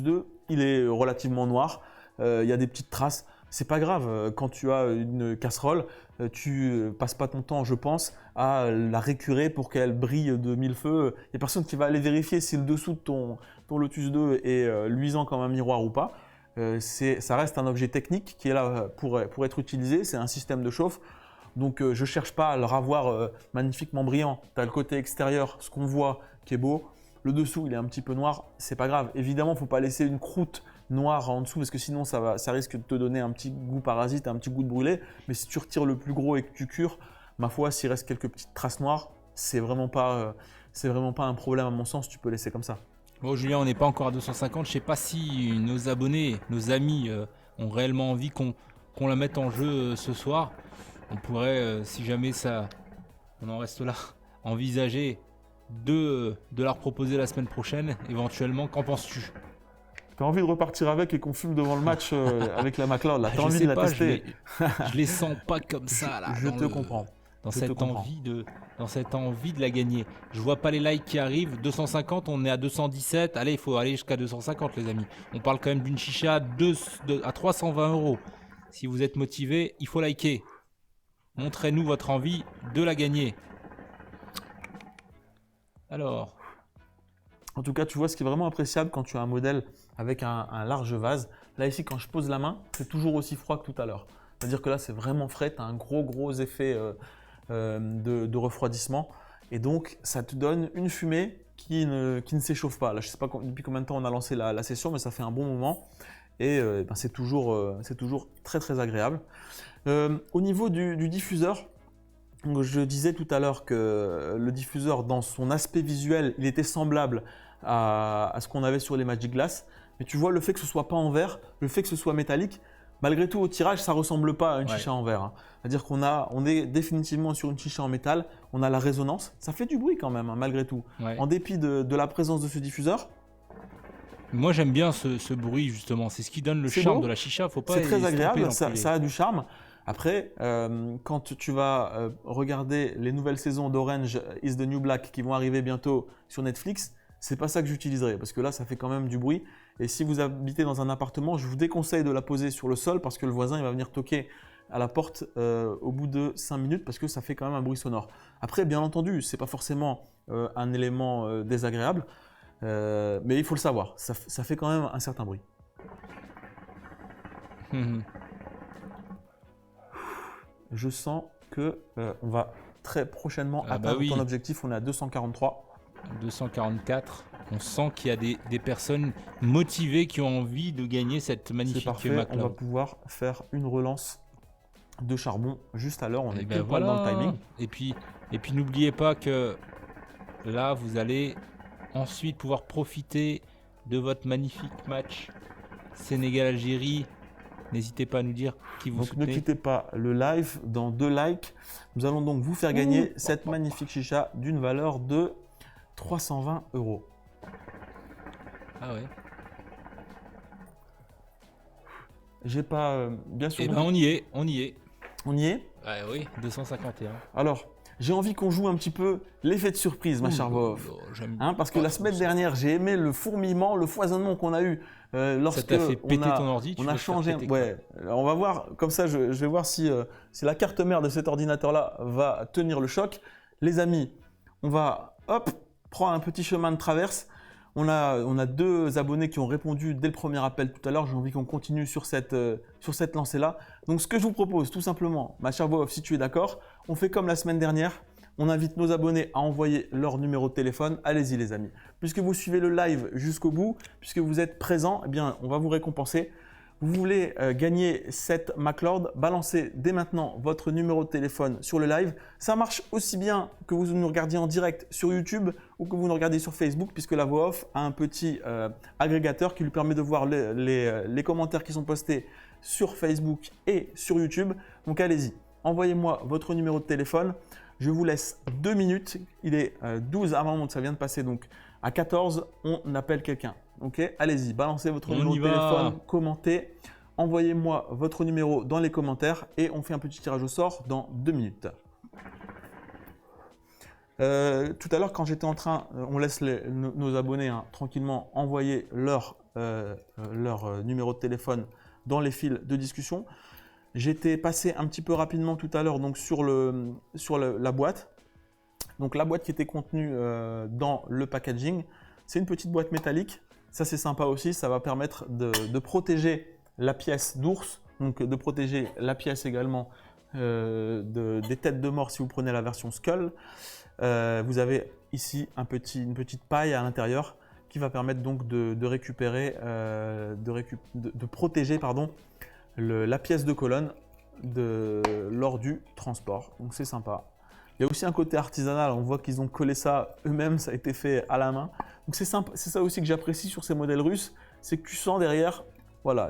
2, il est relativement noir. Il y a des petites traces. C'est pas grave. Quand tu as une casserole, tu passes pas ton temps, je pense, à la récurer pour qu'elle brille de mille feux. Il n'y a personne qui va aller vérifier si le dessous de ton Lotus 2 est luisant comme un miroir ou pas. Ça reste un objet technique qui est là pour être utilisé, c'est un système de chauffe. Donc je ne cherche pas à le ravoir magnifiquement brillant. Tu as le côté extérieur, ce qu'on voit qui est beau. Le dessous, il est un petit peu noir, c'est pas grave. Évidemment, il ne faut pas laisser une croûte noire en dessous parce que sinon ça risque de te donner un petit goût parasite, un petit goût de brûlé. Mais si tu retires le plus gros et que tu cures, ma foi, s'il reste quelques petites traces noires, c'est vraiment pas un problème à mon sens, tu peux laisser comme ça. Bon Julien, on n'est pas encore à 250, je sais pas si nos abonnés, nos amis ont réellement envie qu'on la mette en jeu ce soir. On pourrait, si jamais on en reste là, envisager de la proposer la semaine prochaine, éventuellement. Qu'en penses-tu? T'as envie de repartir avec et qu'on fume devant le match avec la McLeod là? T'as envie de la tester? Je les sens pas comme ça là. Je te comprends. Dans cette envie de la gagner. Je vois pas les likes qui arrivent. 250, on est à 217. Allez, il faut aller jusqu'à 250 les amis. On parle quand même d'une chicha à 320 €. Si vous êtes motivé, il faut liker. Montrez-nous votre envie de la gagner. Alors. En tout cas, tu vois ce qui est vraiment appréciable quand tu as un modèle avec un large vase. Là ici, quand je pose la main, c'est toujours aussi froid que tout à l'heure. C'est-à-dire que là, c'est vraiment frais. Tu as un gros effet de refroidissement. Et donc, ça te donne une fumée qui ne s'échauffe pas. Là, je ne sais pas depuis combien de temps on a lancé la session, mais ça fait un bon moment. Et c'est toujours très agréable. Au niveau du diffuseur, je disais tout à l'heure que le diffuseur, dans son aspect visuel, il était semblable à ce qu'on avait sur les Magic Glass. Mais tu vois, le fait que ce soit pas en verre, le fait que ce soit métallique, malgré tout, au tirage, ça ne ressemble pas à une chicha en verre. Hein. C'est-à-dire on est définitivement sur une chicha en métal, on a la résonance, ça fait du bruit quand même, hein, malgré tout. Ouais. En dépit de la présence de ce diffuseur. Moi, j'aime bien ce bruit, justement. C'est ce qui donne le charme de la chicha. Faut pas. C'est très agréable, ça a du charme. Après, quand tu vas regarder les nouvelles saisons d'Orange is the New Black qui vont arriver bientôt sur Netflix, c'est pas ça que j'utiliserai parce que là, ça fait quand même du bruit. Et si vous habitez dans un appartement, je vous déconseille de la poser sur le sol parce que le voisin il va venir toquer à la porte au bout de 5 minutes parce que ça fait quand même un bruit sonore. Après, bien entendu, ce n'est pas forcément un élément désagréable, mais il faut le savoir, ça fait quand même un certain bruit. Je sens que on va très prochainement atteindre ton objectif. On est à 243. 244. On sent qu'il y a des personnes motivées qui ont envie de gagner cette magnifique C'est parfait. McLeod. On va pouvoir faire une relance de charbon juste à l'heure. On est pile poil voilà. dans le timing. Et puis n'oubliez pas que là, vous allez ensuite pouvoir profiter de votre magnifique match Sénégal-Algérie. N'hésitez pas à nous dire qui vous soutenez. Ne quittez pas le live. Dans 2 likes, nous allons donc vous faire gagner cette magnifique chicha d'une valeur de 320 €. Ah ouais. J'ai pas bien sûr. Eh ben on y est. On y est. Ah oui, 251. Alors, j'ai envie qu'on joue un petit peu l'effet de surprise, ma chère Vof. Parce que la semaine dernière, j'ai aimé le fourmillement, le foisonnement qu'on a eu lorsque ça t'a fait péter ton ordi. On a changé. Ouais. On va voir. Comme ça, je vais voir si la carte mère de cet ordinateur-là va tenir le choc. Les amis, on va prendre un petit chemin de traverse. On a 2 abonnés qui ont répondu dès le premier appel tout à l'heure. J'ai envie qu'on continue sur cette lancée-là. Donc, ce que je vous propose, tout simplement, ma chère Vof, si tu es d'accord, on fait comme la semaine dernière. On invite nos abonnés à envoyer leur numéro de téléphone. Allez-y, les amis. Puisque vous suivez le live jusqu'au bout, puisque vous êtes présents, eh bien, on va vous récompenser. Vous voulez gagner cette McLeod, balancez dès maintenant votre numéro de téléphone sur le live. Ça marche aussi bien que vous nous regardiez en direct sur YouTube ou que vous nous regardez sur Facebook, puisque la voix off a un petit agrégateur qui lui permet de voir les commentaires qui sont postés sur Facebook et sur YouTube. Donc allez-y, envoyez-moi votre numéro de téléphone. Je vous laisse 2 minutes. Il est 12 à un moment, ça vient de passer. Donc à 14, on appelle quelqu'un. Ok, allez-y, balancez votre numéro de téléphone, commentez, envoyez-moi votre numéro dans les commentaires et on fait un petit tirage au sort dans 2 minutes. Tout à l'heure, quand j'étais en train, on laisse nos abonnés tranquillement envoyer leur numéro de téléphone dans les fils de discussion. J'étais passé un petit peu rapidement tout à l'heure donc sur la boîte. Donc la boîte qui était contenue dans le packaging, c'est une petite boîte métallique. Ça c'est sympa aussi, ça va permettre de protéger la pièce d'ours, donc de protéger la pièce également des têtes de mort si vous prenez la version Skull. Vous avez ici une petite paille à l'intérieur qui va permettre donc de récupérer, de protéger la pièce de colonne lors du transport. Donc c'est sympa. Il y a aussi un côté artisanal, on voit qu'ils ont collé ça eux-mêmes, ça a été fait à la main. Donc c'est sympa, c'est ça aussi que j'apprécie sur ces modèles russes, c'est que tu sens derrière, voilà,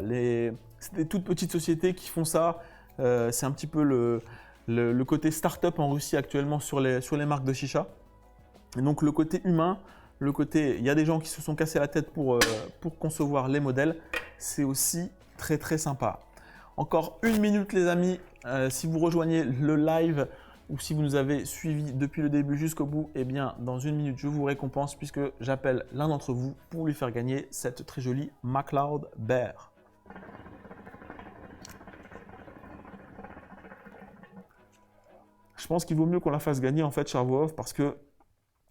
c'est des toutes petites sociétés qui font ça. C'est un petit peu le côté start-up en Russie actuellement sur les marques de chicha. Et donc le côté humain, il y a des gens qui se sont cassés la tête pour concevoir les modèles, c'est aussi très très sympa. Encore 1 minute les amis, si vous rejoignez le live ou si vous nous avez suivis depuis le début jusqu'au bout, eh bien dans 1 minute je vous récompense puisque j'appelle l'un d'entre vous pour lui faire gagner cette très jolie McLeod Bear. Je pense qu'il vaut mieux qu'on la fasse gagner en fait, Charvov, parce que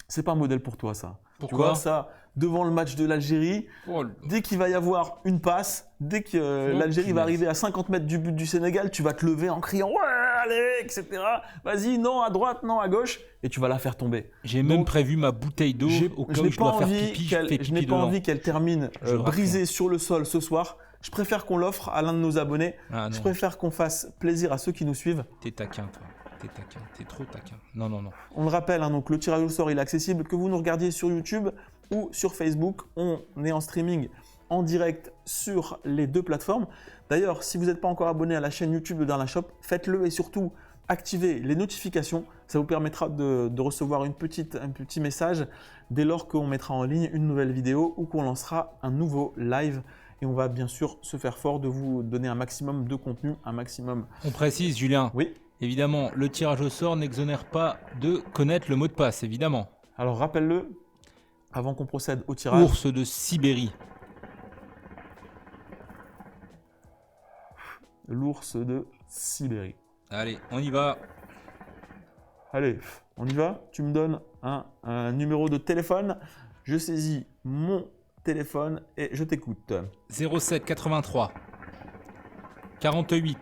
c'est pas un modèle pour toi ça. Pourquoi ? Tu vois ça devant le match de l'Algérie, dès qu'il va y avoir une passe, dès que l'Algérie va arriver à 50 mètres du but du Sénégal, tu vas te lever en criant ouais allez, etc. Vas-y, non à droite, non à gauche, et tu vas la faire tomber. J'ai même prévu ma bouteille d'eau au cas où je dois faire pipi. Je n'ai pas envie qu'elle termine brisée sur le sol ce soir. Je préfère qu'on l'offre à l'un de nos abonnés. Je préfère qu'on fasse plaisir à ceux qui nous suivent. T'es taquin, toi. T'es taquin. T'es trop taquin. Non, non, non. On le rappelle, donc le tirage au sort, il est accessible que vous nous regardiez sur YouTube ou sur Facebook. On est en streaming en direct sur les 2 plateformes. D'ailleurs, si vous n'êtes pas encore abonné à la chaîne YouTube de Darna Shop, faites-le et surtout activez les notifications. Ça vous permettra de recevoir un petit message dès lors qu'on mettra en ligne une nouvelle vidéo ou qu'on lancera un nouveau live. Et on va bien sûr se faire fort de vous donner un maximum de contenu, un maximum. On précise, Julien. Oui. Évidemment, le tirage au sort n'exonère pas de connaître le mot de passe, évidemment. Alors rappelle-le avant qu'on procède au tirage. Ours de Sibérie. l'ours de Sibérie. Allez, on y va. Allez, on y va. Tu me donnes un numéro de téléphone. Je saisis mon téléphone et je t'écoute. 07 83 48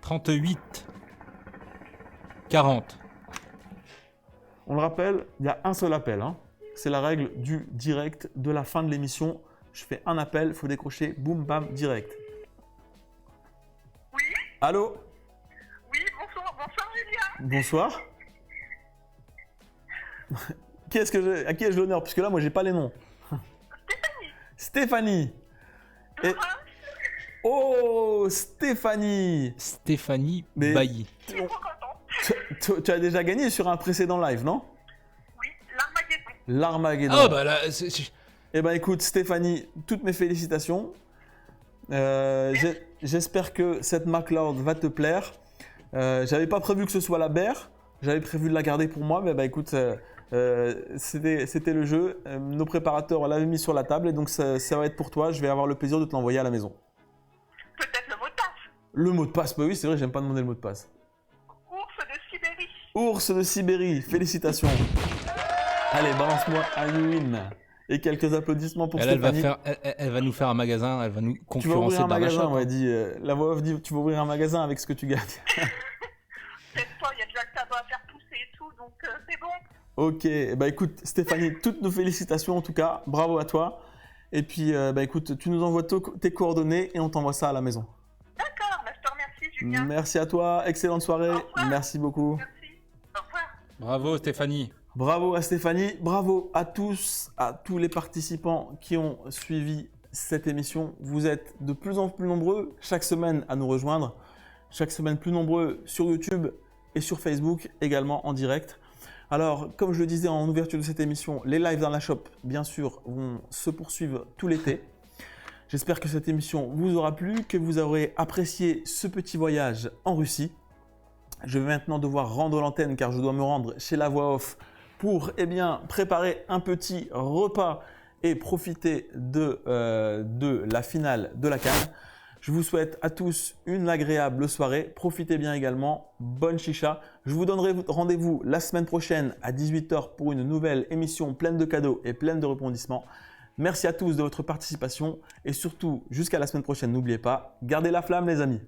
38 40. On le rappelle, il y a un seul appel. Hein. C'est la règle du direct de la fin de l'émission. Je fais un appel, il faut décrocher, boum, bam, direct. Oui, Allô? oui, bonsoir Julien. Bonsoir. À qui ai-je l'honneur? Puisque là, moi, j'ai pas les noms. Stéphanie. Et... Oh, Stéphanie. Stéphanie Mais- Bailly. Je suis trop contente. Tu as déjà gagné sur un précédent live, non? Oui, l'Armageddon. L'Armageddon. Ah bah là, Eh ben écoute, Stéphanie, toutes mes félicitations. J'espère que cette MacLeod va te plaire. J'avais pas prévu que ce soit la bear. J'avais prévu de la garder pour moi, mais bah écoute, c'était le jeu. Nos préparateurs l'avaient mis sur la table et donc ça va être pour toi. Je vais avoir le plaisir de te l'envoyer à la maison. Peut-être le mot de passe. Le mot de passe, bah oui, c'est vrai, j'aime pas demander le mot de passe. Ours de Sibérie. Ours de Sibérie, félicitations. Allez, balance-moi un win. Et quelques applaudissements pour elle va Stéphanie. elle va nous faire un magasin, elle va nous Tu vas concurrencer ouvrir un dans la magasin, shop. ouais, la voix off dit, tu vas ouvrir un magasin avec ce que tu gagnes. Cette fois, il y a déjà le tabac à faire pousser et tout, donc c'est bon. Ok, bah écoute Stéphanie, toutes nos félicitations en tout cas, bravo à toi. Et puis bah écoute, tu nous envoies tes coordonnées et on t'envoie ça à la maison. D'accord, bah, je te remercie Julien. Merci à toi, excellente soirée, Au revoir. merci beaucoup. Merci. Au revoir. Bravo Stéphanie. Bravo à Stéphanie, bravo à tous les participants qui ont suivi cette émission. Vous êtes de plus en plus nombreux chaque semaine à nous rejoindre, chaque semaine plus nombreux sur YouTube et sur Facebook également en direct. Alors, comme je le disais en ouverture de cette émission, les lives dans la shop, bien sûr, vont se poursuivre tout l'été. J'espère que cette émission vous aura plu, que vous aurez apprécié ce petit voyage en Russie. Je vais maintenant devoir rendre l'antenne car je dois me rendre chez la voix off pour préparer un petit repas et profiter de la finale de la CAN. Je vous souhaite à tous une agréable soirée. Profitez bien également. Bonne chicha. Je vous donnerai rendez-vous la semaine prochaine à 18 h pour une nouvelle émission pleine de cadeaux et pleine de rebondissements. Merci à tous de votre participation et surtout, jusqu'à la semaine prochaine, n'oubliez pas, gardez la flamme les amis.